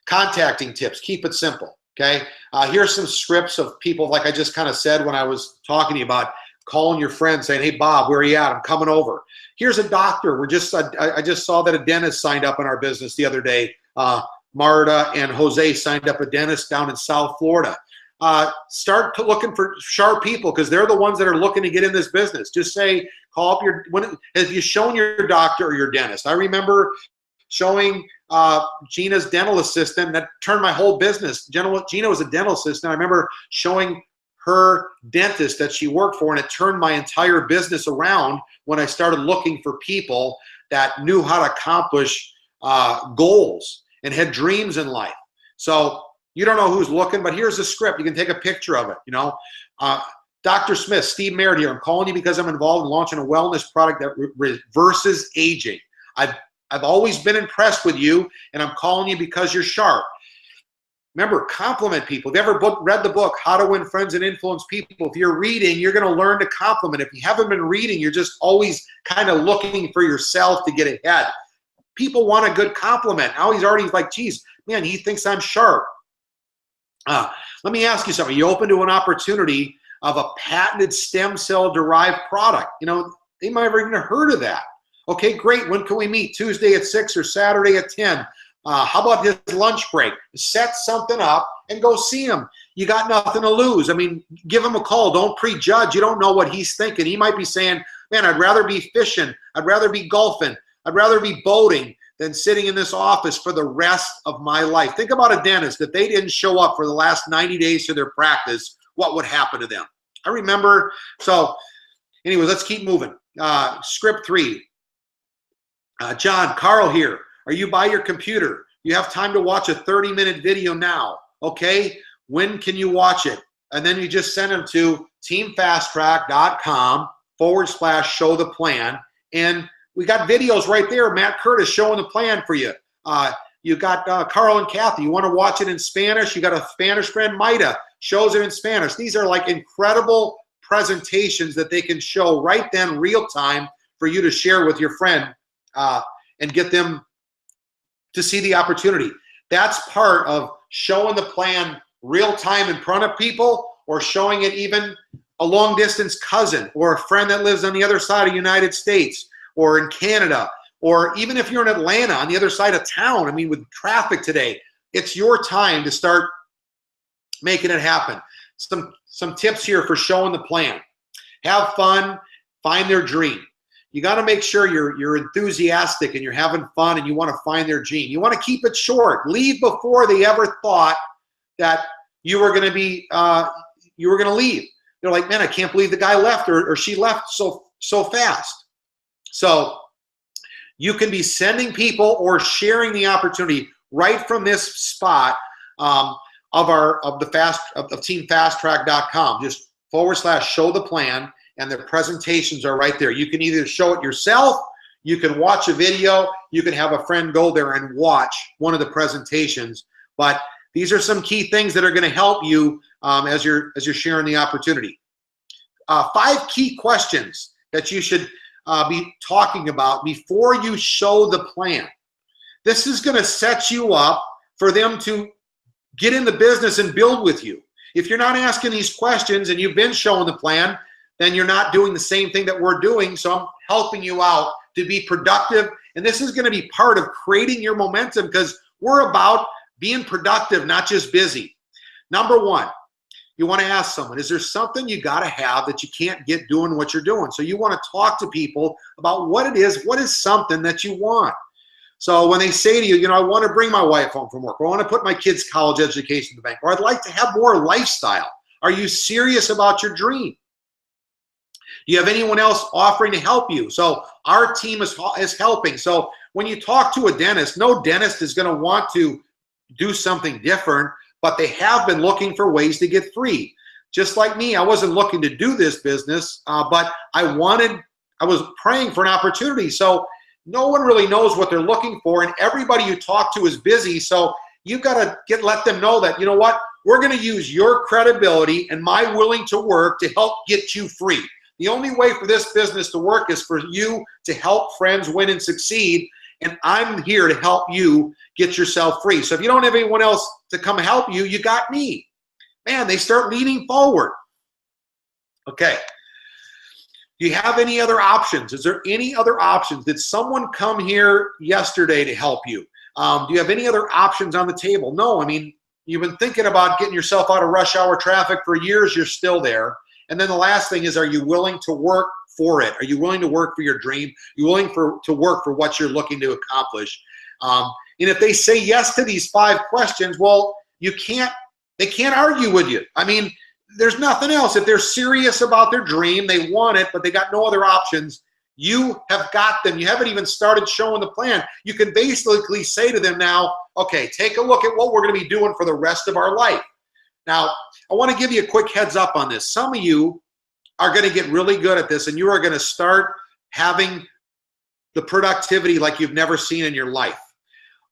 Contacting tips, keep it simple, okay? Here's some scripts of people, like I just kind of said when I was talking to you about calling your friend saying, hey, Bob, where are you at? I'm coming over. Here's a doctor. I just saw that a dentist signed up in our business the other day. Marta and Jose signed up a dentist down in South Florida. Start looking for sharp people because they're the ones that are looking to get in this business. Just say, call up have you shown your doctor or your dentist? I remember showing Gina's dental assistant that turned my whole business. Gina was a dental assistant. I remember showing her dentist that she worked for, and it turned my entire business around when I started looking for people that knew how to accomplish goals and had dreams in life. So you don't know who's looking, but here's the script. You can take a picture of it, Dr. Smith, Steve Merritt here. I'm calling you because I'm involved in launching a wellness product that reverses aging. I've always been impressed with you, and I'm calling you because you're sharp. Remember, compliment people. If you ever read the book, How to Win Friends and Influence People, if you're reading, you're going to learn to compliment. If you haven't been reading, you're just always kind of looking for yourself to get ahead. People want a good compliment. Now he's already like, geez, man, he thinks I'm sharp. Let me ask you something. You open to an opportunity of a patented stem cell derived product. They might have even heard of that. Okay, great. When can we meet? Tuesday at 6 or Saturday at 10. How about his lunch break? Set something up and go see him. You got nothing to lose. I mean, give him a call. Don't prejudge. You don't know what he's thinking. He might be saying, man, I'd rather be fishing. I'd rather be golfing. I'd rather be boating than sitting in this office for the rest of my life. Think about a dentist. If they didn't show up for the last 90 days to their practice, what would happen to them? I remember. So anyways, let's keep moving. Script 3. John, Carl here. Are you by your computer? You have time to watch a 30-minute video now. Okay, when can you watch it? And then you just send them to teamfasttrack.com/show the plan. And we got videos right there. Matt Curtis showing the plan for you. You got Carl and Kathy. You want to watch it in Spanish? You got a Spanish friend, Maida, shows it in Spanish. These are like incredible presentations that they can show right then, real time, for you to share with your friend and get them to see the opportunity. That's part of showing the plan real time in front of people, or showing it even a long distance cousin or a friend that lives on the other side of the United States or in Canada, or even if you're in Atlanta on the other side of town. I mean, with traffic today, it's your time to start making it happen. Some tips here for showing the plan. Have fun, find their dream. You got to make sure you're enthusiastic and you're having fun and you want to find their dream. You want to keep it short. Leave before they ever thought that you were going to be leave. They're like, man, I can't believe the guy left or she left so fast. So you can be sending people or sharing the opportunity right from this spot of teamfasttrack.com. Just /show the plan. And the presentations are right there. You can either show it yourself, you can watch a video, you can have a friend go there and watch one of the presentations. But these are some key things that are going to help you as you're sharing the opportunity. 5 key questions that you should be talking about before you show the plan. This is going to set you up for them to get in the business and build with you. If you're not asking these questions and you've been showing the plan, then you're not doing the same thing that we're doing. So I'm helping you out to be productive. And this is going to be part of creating your momentum, because we're about being productive, not just busy. Number 1, You want to ask someone, is there something you got to have that you can't get doing what you're doing? So you want to talk to people about what it is. What is something that you want? So when they say to you, you know, I want to bring my wife home from work, or I want to put my kids' college education in the bank, or I'd like to have more lifestyle. Are you serious about your dream? Do you have anyone else offering to help you? So our team is helping. So when you talk to a dentist, no dentist is going to want to do something different, but they have been looking for ways to get free. Just like me, I wasn't looking to do this business, but I was praying for an opportunity. So no one really knows what they're looking for, and everybody you talk to is busy. So you've got to let them know that, you know what, we're going to use your credibility and my willing to work to help get you free. The only way for this business to work is for you to help friends win and succeed, and I'm here to help you get yourself free. So if you don't have anyone else to come help you, you got me. Man, they start leaning forward. Okay. Do you have any other options? Is there any other options? Did someone come here yesterday to help you? Do you have any other options on the table? No, I mean, you've been thinking about getting yourself out of rush hour traffic for years, you're still there. And then the last thing is, are you willing to work for it? Are you willing to work for your dream? Are you willing to work for what you're looking to accomplish? And if they say yes to these 5 questions, well, they can't argue with you. I mean, there's nothing else. If they're serious about their dream, they want it, but they got no other options, you have got them. You haven't even started showing the plan. You can basically say to them now, okay, take a look at what we're going to be doing for the rest of our life. Now, I want to give you a quick heads up on this. Some of you are going to get really good at this, and you are going to start having the productivity like you've never seen in your life.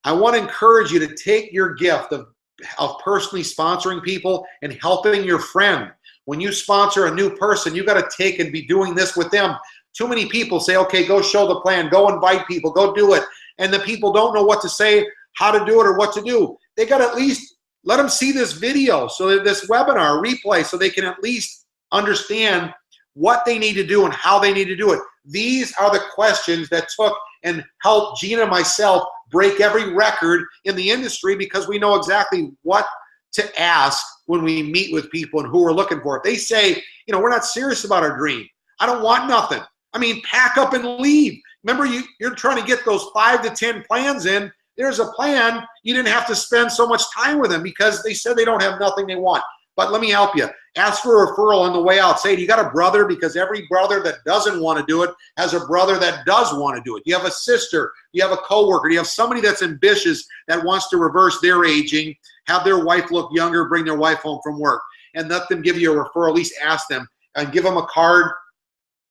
I want to encourage you to take your gift of personally sponsoring people and helping your friend. When you sponsor a new person, you got to take and be doing this with them. Too many people say, okay, go show the plan, go invite people, go do it. And the people don't know what to say, how to do it, or what to do. They got to at least let them see this video, so that this webinar replay, so they can at least understand what they need to do and how they need to do it. These are the questions that took and helped Gina and myself break every record in the industry, because we know exactly what to ask when we meet with people and who we're looking for. If they say, you know, we're not serious about our dream, I don't want nothing, I mean, pack up and leave. Remember, you're trying to get those 5 to 10 plans in. There's a plan. You didn't have to spend so much time with them because they said they don't have nothing they want. But let me help you. Ask for a referral on the way out. Say, you got a brother? Because every brother that doesn't want to do it has a brother that does want to do it. You have a sister. You have a coworker. You have somebody that's ambitious that wants to reverse their aging, have their wife look younger, bring their wife home from work, and let them give you a referral. At least ask them and give them a card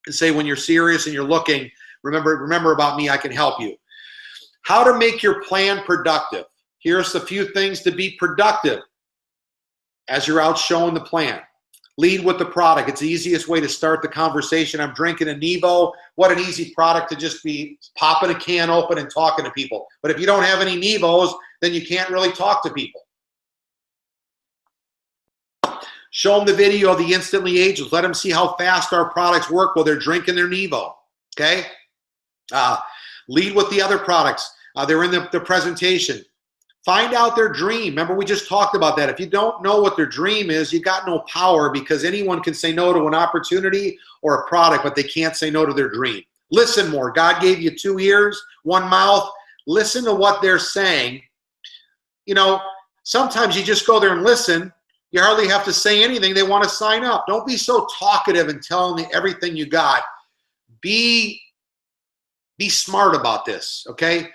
and say, when you're serious and you're looking, remember about me, I can help you. How to make your plan productive. Here's a few things to be productive as you're out showing the plan. Lead with the product. It's the easiest way to start the conversation. I'm drinking a Nevo. What an easy product to just be popping a can open and talking to people. But if you don't have any Nevos, then you can't really talk to people. Show them the video of the Instantly Ageless. Let them see how fast our products work while they're drinking their Nevo. Okay? Lead with the other products. They're in the presentation. Find out their dream. Remember, we just talked about that. If you don't know what their dream is, you got no power, because anyone can say no to an opportunity or a product, but they can't say no to their dream. Listen more. God gave you 2 ears, 1 mouth. Listen to what they're saying. You know, sometimes you just go there and listen. You hardly have to say anything. They want to sign up. Don't be so talkative and tell them everything you got. Be smart about this, okay?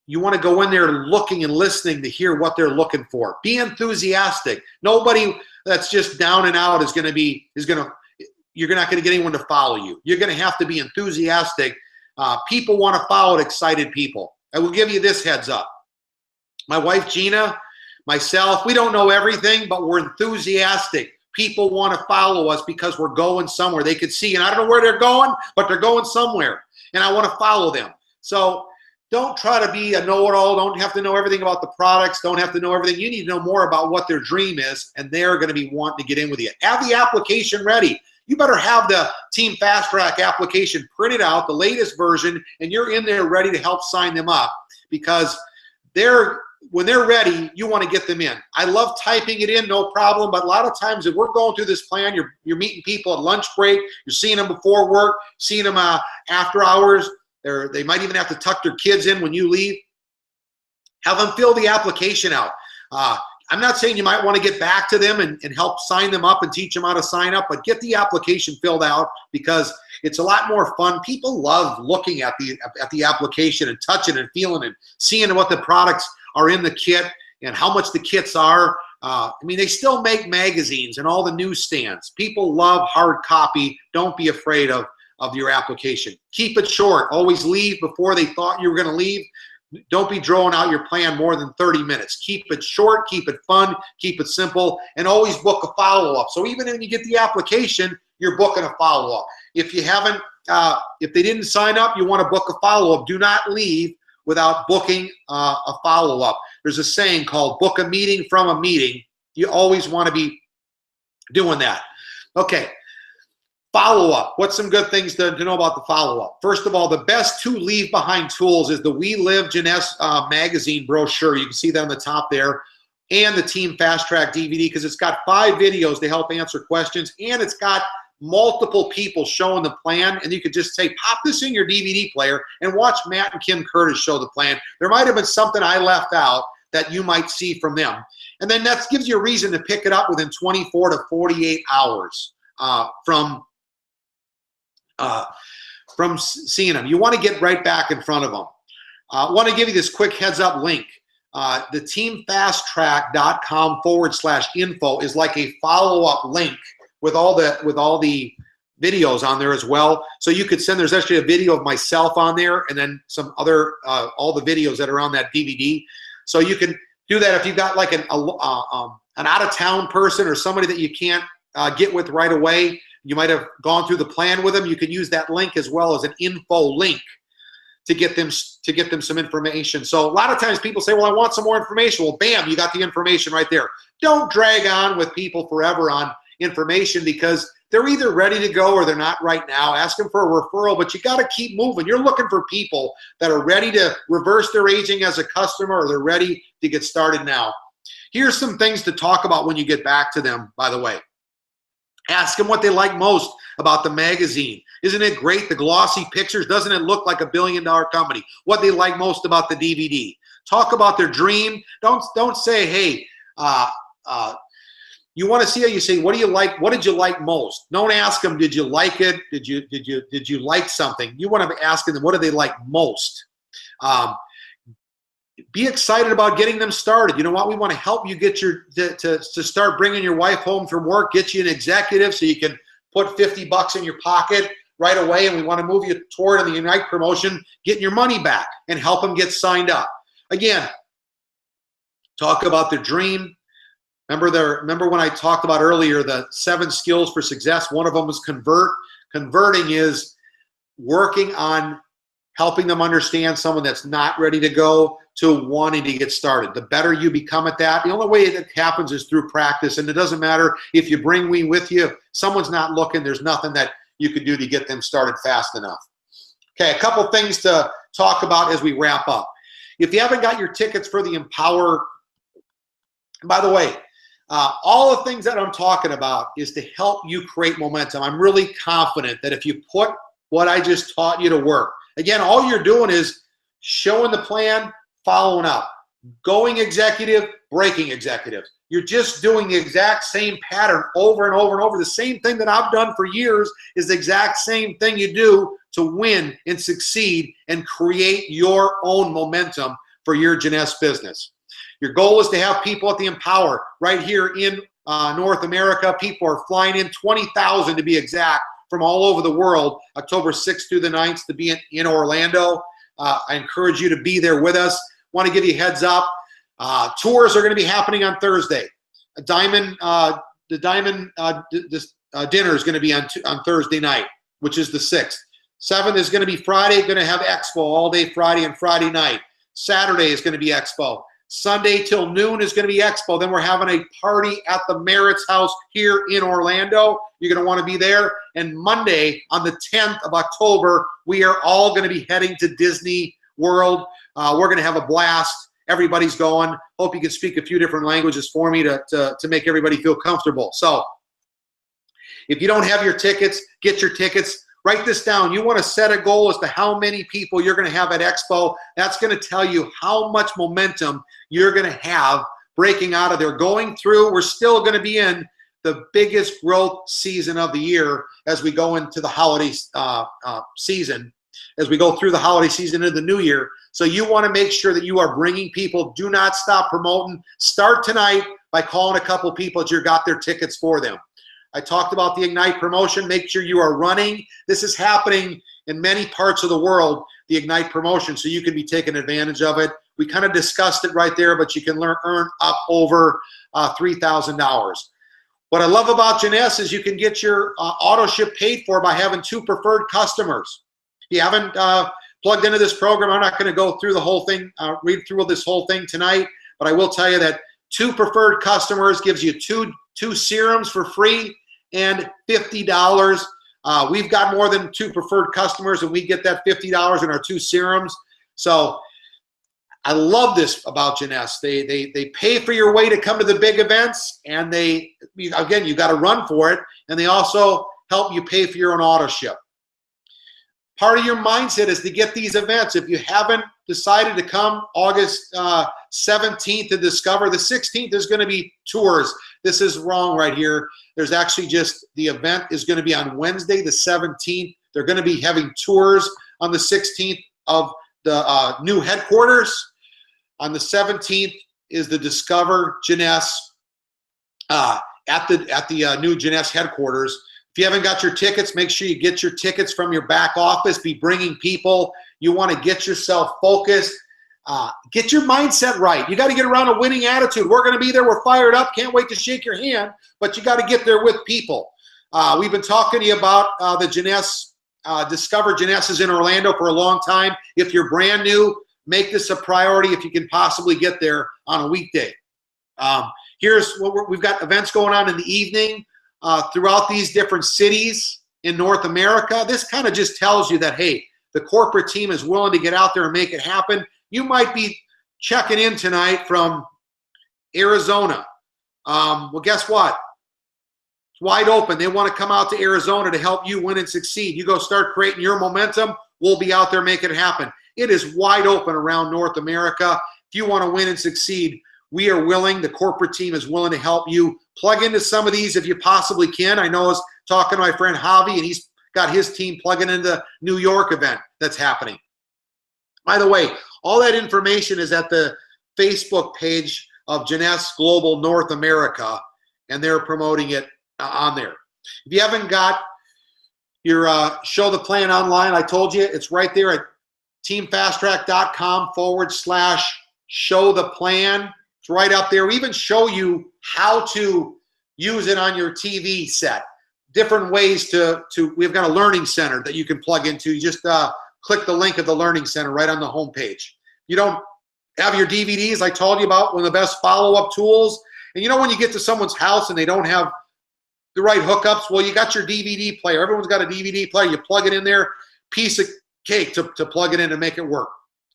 You want to go in there looking and listening to hear what they're looking for. Be enthusiastic. Nobody that's just down and out you're not going to get anyone to follow you. You're going to have to be enthusiastic. People want to follow excited people. I will give you this heads up. My wife, Gina, myself, we don't know everything, but we're enthusiastic. People want to follow us because we're going somewhere. They could see, and I don't know where they're going, but they're going somewhere, and I want to follow them. So don't try to be a know-it-all. Don't have to know everything about the products. Don't have to know everything. You need to know more about what their dream is, and they're going to be wanting to get in with you. Have the application ready. You better have the Team Fast Track application printed out, the latest version, and you're in there ready to help sign them up, because they're when they're ready, you want to get them in. I love typing it in, no problem, but a lot of times if we're going through this plan, you're meeting people at lunch break, you're seeing them before work, seeing them after hours, they might even have to tuck their kids in when you leave. Have them fill the application out. I'm not saying you might want to get back to them and help sign them up and teach them how to sign up, but get the application filled out because it's a lot more fun. People love looking at the application and touching and feeling and seeing what the products are in the kit and how much the kits are. I mean, they still make magazines and all the newsstands. People love hard copy. Don't be afraid of your application. Keep it short. Always leave before they thought you were going to leave. Don't be drawing out your plan more than 30 minutes. Keep it short, keep it fun, keep it simple, and always book a follow-up. So even when you get the application, you're booking a follow-up. If you haven't, if they didn't sign up, you want to book a follow-up. Do not leave without booking a follow-up. There's a saying called book a meeting from a meeting. You always want to be doing that. Okay. Follow-up. What's some good things to know about the follow-up? First of all, the best 2 leave-behind tools is the We Live Jeunesse magazine brochure. You can see that on the top there. And the Team Fast Track DVD because it's got 5 videos to help answer questions. And it's got multiple people showing the plan. And you could just say, pop this in your DVD player and watch Matt and Kim Curtis show the plan. There might have been something I left out that you might see from them. And then that gives you a reason to pick it up within 24 to 48 hours from seeing them. You want to get right back in front of them. I want to give you this quick heads up link. The teamfasttrack.com/info is like a follow-up link with all the videos on there as well. So you could send, there's actually a video of myself on there and then some other, all the videos that are on that DVD. So you can do that if you've got like an out-of-town person or somebody that you can't get with right away. You might have gone through the plan with them. You can use that link as well as an info link to get them some information. So a lot of times people say, well, I want some more information. Well, bam, you got the information right there. Don't drag on with people forever on information because they're either ready to go or they're not right now. Ask them for a referral, but you got to keep moving. You're looking for people that are ready to reverse their aging as a customer or they're ready to get started now. Here's some things to talk about when you get back to them, by the way. Ask them what they like most about the magazine. Isn't it great, the glossy pictures? Doesn't it look like $1 billion company? What they like most about the DVD. Talk about their dream. Don't say, hey, you want to see how you say, what do you like? What did you like most? Don't ask them, did you like it? Did you like something? You want to be asking them, what do they like most? Be excited about getting them started. You know what? We want to help you get to start bringing your wife home from work, get you an executive so you can put $50 in your pocket right away. And we want to move you toward in the Unite promotion, getting your money back and help them get signed up. Again, talk about their dream. Remember when I talked about earlier the 7 skills for success? One of them was convert. Converting is working on helping them understand someone that's not ready to go to wanting to get started. The better you become at that, the only way that happens is through practice. And it doesn't matter if you bring me with you. If someone's not looking, there's nothing that you can do to get them started fast enough. Okay, a couple things to talk about as we wrap up. If you haven't got your tickets for the Empower, by the way, all the things that I'm talking about is to help you create momentum. I'm really confident that if you put what I just taught you to work, again, all you're doing is showing the plan, following up, going executive, breaking executive. You're just doing the exact same pattern over and over and over. The same thing that I've done for years is the exact same thing you do to win and succeed and create your own momentum for your Jeunesse business. Your goal is to have people at the Empower right here in North America. People are flying in, 20,000 to be exact, from all over the world, October 6th through the 9th to be in Orlando. I encourage you to be there with us. Want to give you a heads up. Tours are going to be happening on Thursday. The Diamond dinner is going to be on Thursday night, which is the 6th. 7th is going to be Friday. Going to have Expo all day Friday and Friday night. Saturday is going to be Expo. Sunday till noon is going to be Expo. Then we're having a party at the Merritt's house here in Orlando. You're going to want to be there. And Monday on the 10th of October, we are all going to be heading to Disney World. We're going to have a blast. everybody's going. Hope you can speak a few different languages for me to make everybody feel comfortable. So if you don't have your tickets, get your tickets. Write this down. You want to set a goal as to how many people you're going to have at Expo. That's going to tell you how much momentum you're going to have breaking out of there. Going through, we're still going to be in the biggest growth season of the year as we go into the holiday season, as we go through the holiday season into the new year. So you want to make sure that you are bringing people. Do not stop promoting. Start tonight by calling a couple people that you got their tickets for them. I talked about the Ignite promotion. Make sure you are running. This is happening in many parts of the world, the Ignite promotion, so you can be taking advantage of it. We kind of discussed it right there, but you can earn up over $3,000. What I love about Jeunesse is you can get your auto ship paid for by having 2 preferred customers. If you haven't plugged into this program, I'm not going to go through the whole thing, read through this whole thing tonight, but I will tell you that 2 preferred customers gives you two serums for free and $50. We've got more than 2 preferred customers, and we get that $50 in our 2 serums. So I love this about Jeunesse. They pay for your way to come to the big events, and again, you got to run for it, and they also help you pay for your own auto ship. Part of your mindset is to get these events. If you haven't decided to come August 17th to Discover, the 16th is going to be tours. This is wrong right here. There's actually just, the event is going to be on Wednesday the 17th. They're going to be having tours on the 16th of the new headquarters. On the 17th is the Discover Jeunesse at the new Jeunesse headquarters. If you haven't got your tickets, make sure you get your tickets from your back office. Be bringing people. You want to get yourself focused. Get your mindset right. You got to get around a winning attitude. We're going to be there. We're fired up. Can't wait to shake your hand, but you got to get there with people. We've been talking to you about the Jeunesse, Discover Jeunesse in Orlando for a long time. If you're brand new, make this a priority if you can possibly get there on a weekday. Here's what we've got: events going on in the evening throughout these different cities in North America. This kind of just tells you that, hey, the corporate team is willing to get out there and make it happen. You might be checking in tonight from Arizona. Well, guess what? It's wide open. They want to come out to Arizona to help you win and succeed. You go start creating your momentum. We'll be out there making it happen. It is wide open around North America. If you want to win and succeed, we are willing. The corporate team is willing to help you. Plug into some of these if you possibly can. I know I was talking to my friend Javi, and he's got his team plugging into the New York event that's happening. By the way, all that information is at the Facebook page of Jeunesse Global North America, and they're promoting it on there. If you haven't got your Show the Plan online, I told you, it's right there at teamfasttrack.com/show the plan. It's right up there. We even show you how to use it on your TV set. Different ways we've got a learning center that you can plug into. You just click the link of the learning center right on the homepage. You don't have your DVDs, I told you about, one of the best follow-up tools. And you know when you get to someone's house and they don't have the right hookups, well, you got your DVD player. Everyone's got a DVD player. You plug it in there, piece of cake to plug it in and make it work.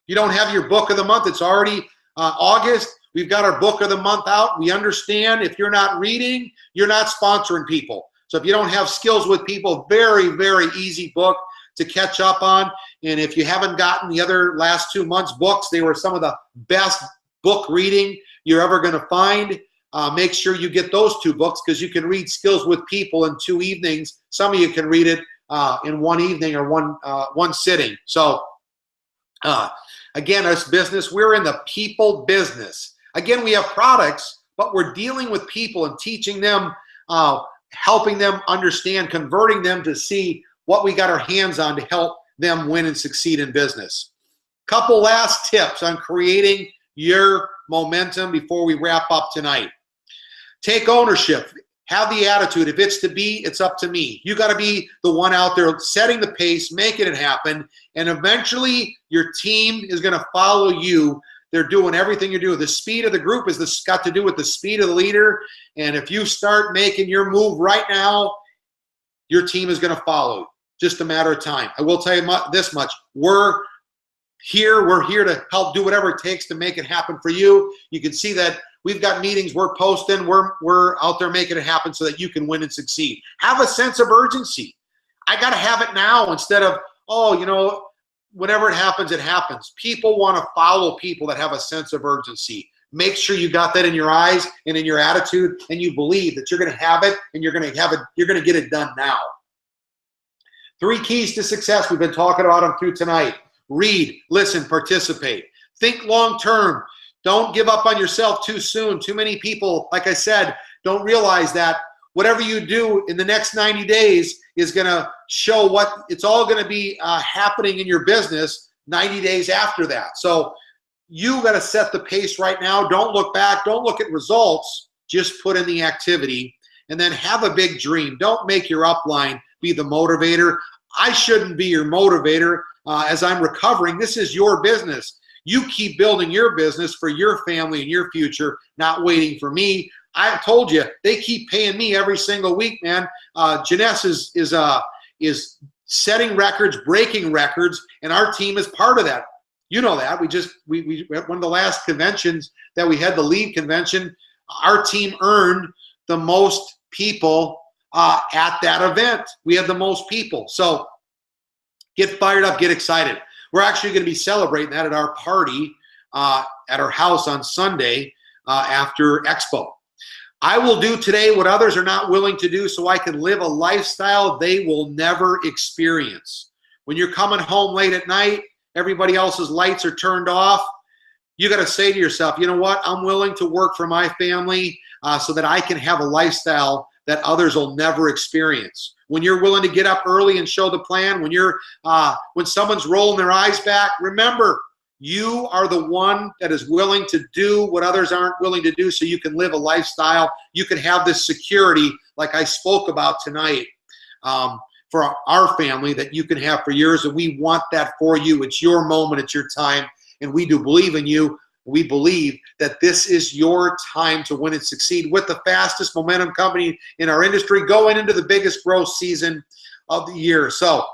You don't have your book of the month. It's already August. We've got our book of the month out. We understand if you're not reading, you're not sponsoring people. So if you don't have skills with people, very, very easy book to catch up on. And if you haven't gotten the other last 2 months' books, they were some of the best book reading you're ever going to find. Make sure you get those 2 books, because you can read Skills with People in 2 evenings. Some of you can read it in 1 evening or one sitting. So again, us business, we're in the people business. Again, we have products, but we're dealing with people and teaching them, helping them understand, converting them to see what we got our hands on to help them win and succeed in business. Couple last tips on creating your momentum before we wrap up tonight. Take ownership. Have the attitude. If it's to be, it's up to me. You got to be the one out there setting the pace, making it happen, and eventually your team is going to follow you. They're doing everything you do. The speed of the group is got to do with the speed of the leader. And if you start making your move right now, your team is going to follow. Just a matter of time. I will tell you this much. We're we're here to help do whatever it takes to make it happen for you. You can see that we've got meetings we're posting. We're out there making it happen so that you can win and succeed. Have a sense of urgency. I got to have it now instead of, oh, you know, whenever it happens, it happens. People want to follow people that have a sense of urgency. Make sure you got that in your eyes and in your attitude, and you believe that you're going to have it and you're going to have it. You're going to get it done now. 3 keys to success. We've been talking about them through tonight. Read, listen, participate. Think long term. Don't give up on yourself too soon. Too many people, like I said, don't realize that whatever you do in the next 90 days is going to show what it's all going to be happening in your business 90 days after that. So you got to set the pace right now. Don't look back. Don't look at results. Just put in the activity and then have a big dream. Don't make your upline be the motivator. I shouldn't be your motivator as I'm recovering. This is your business. You keep building your business for your family and your future, not waiting for me. I told you, they keep paying me every single week, man. Jeunesse is setting records, breaking records, and our team is part of that. You know that. We one of the last conventions that we had, the lead convention, our team earned the most people at that event. We had the most people. So get fired up, get excited. We're actually going to be celebrating that at our party at our house on Sunday after Expo. I will do today what others are not willing to do so I can live a lifestyle they will never experience. When you're coming home late at night, everybody else's lights are turned off, you got to say to yourself, you know what? I'm willing to work for my family so that I can have a lifestyle that others will never experience. When you're willing to get up early and show the plan, when someone's rolling their eyes back, remember, you are the one that is willing to do what others aren't willing to do so you can live a lifestyle. You can have this security like I spoke about tonight for our family that you can have for yours, and we want that for you. It's your moment, it's your time, and we do believe in you. We believe that this is your time to win and succeed with the fastest momentum company in our industry going into the biggest growth season of the year. So,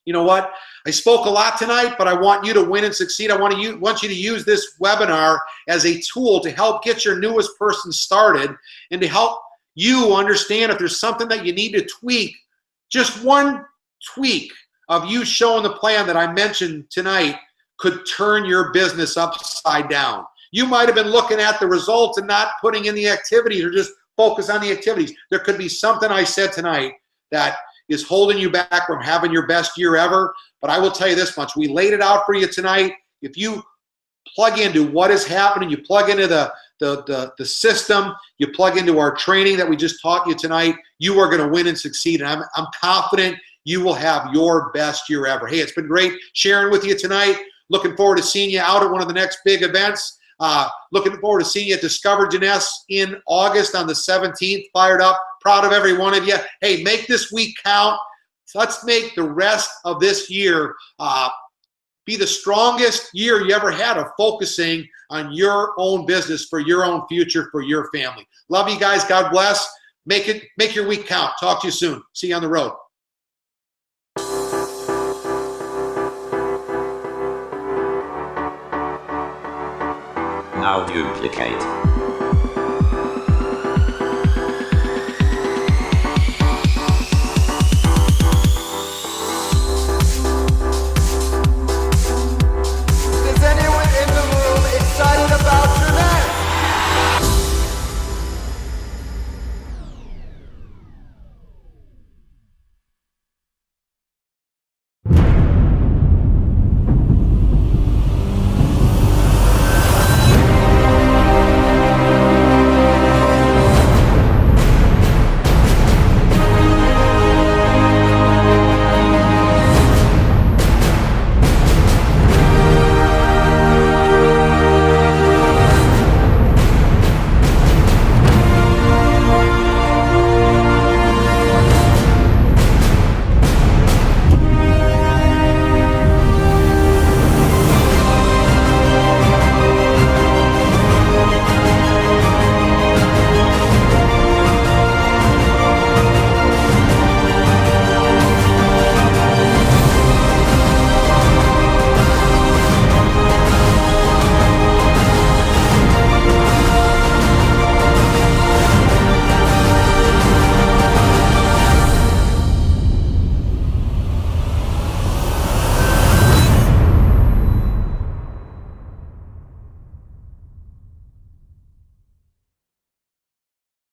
you know what? I spoke a lot tonight, but I want you to win and succeed. I want you to use this webinar as a tool to help get your newest person started and to help you understand if there's something that you need to tweak. Just one tweak of you showing the plan that I mentioned tonight could turn your business upside down. You might have been looking at the results and not putting in the activities or just focus on the activities. There could be something I said tonight that is holding you back from having your best year ever. But I will tell you this much. We laid it out for you tonight. If you plug into what is happening, you plug into the system, you plug into our training that we just taught you tonight, you are going to win and succeed. And I'm confident you will have your best year ever. Hey, it's been great sharing with you tonight. Looking forward to seeing you out at one of the next big events. Looking forward to seeing you at Discover Jeunesse in August on the 17th. Fired up. Proud of every one of you. Hey, make this week count. Let's make the rest of this year be the strongest year you ever had of focusing on your own business for your own future, for your family. Love you guys. God bless. Make your week count. Talk to you soon. See you on the road. Now duplicate.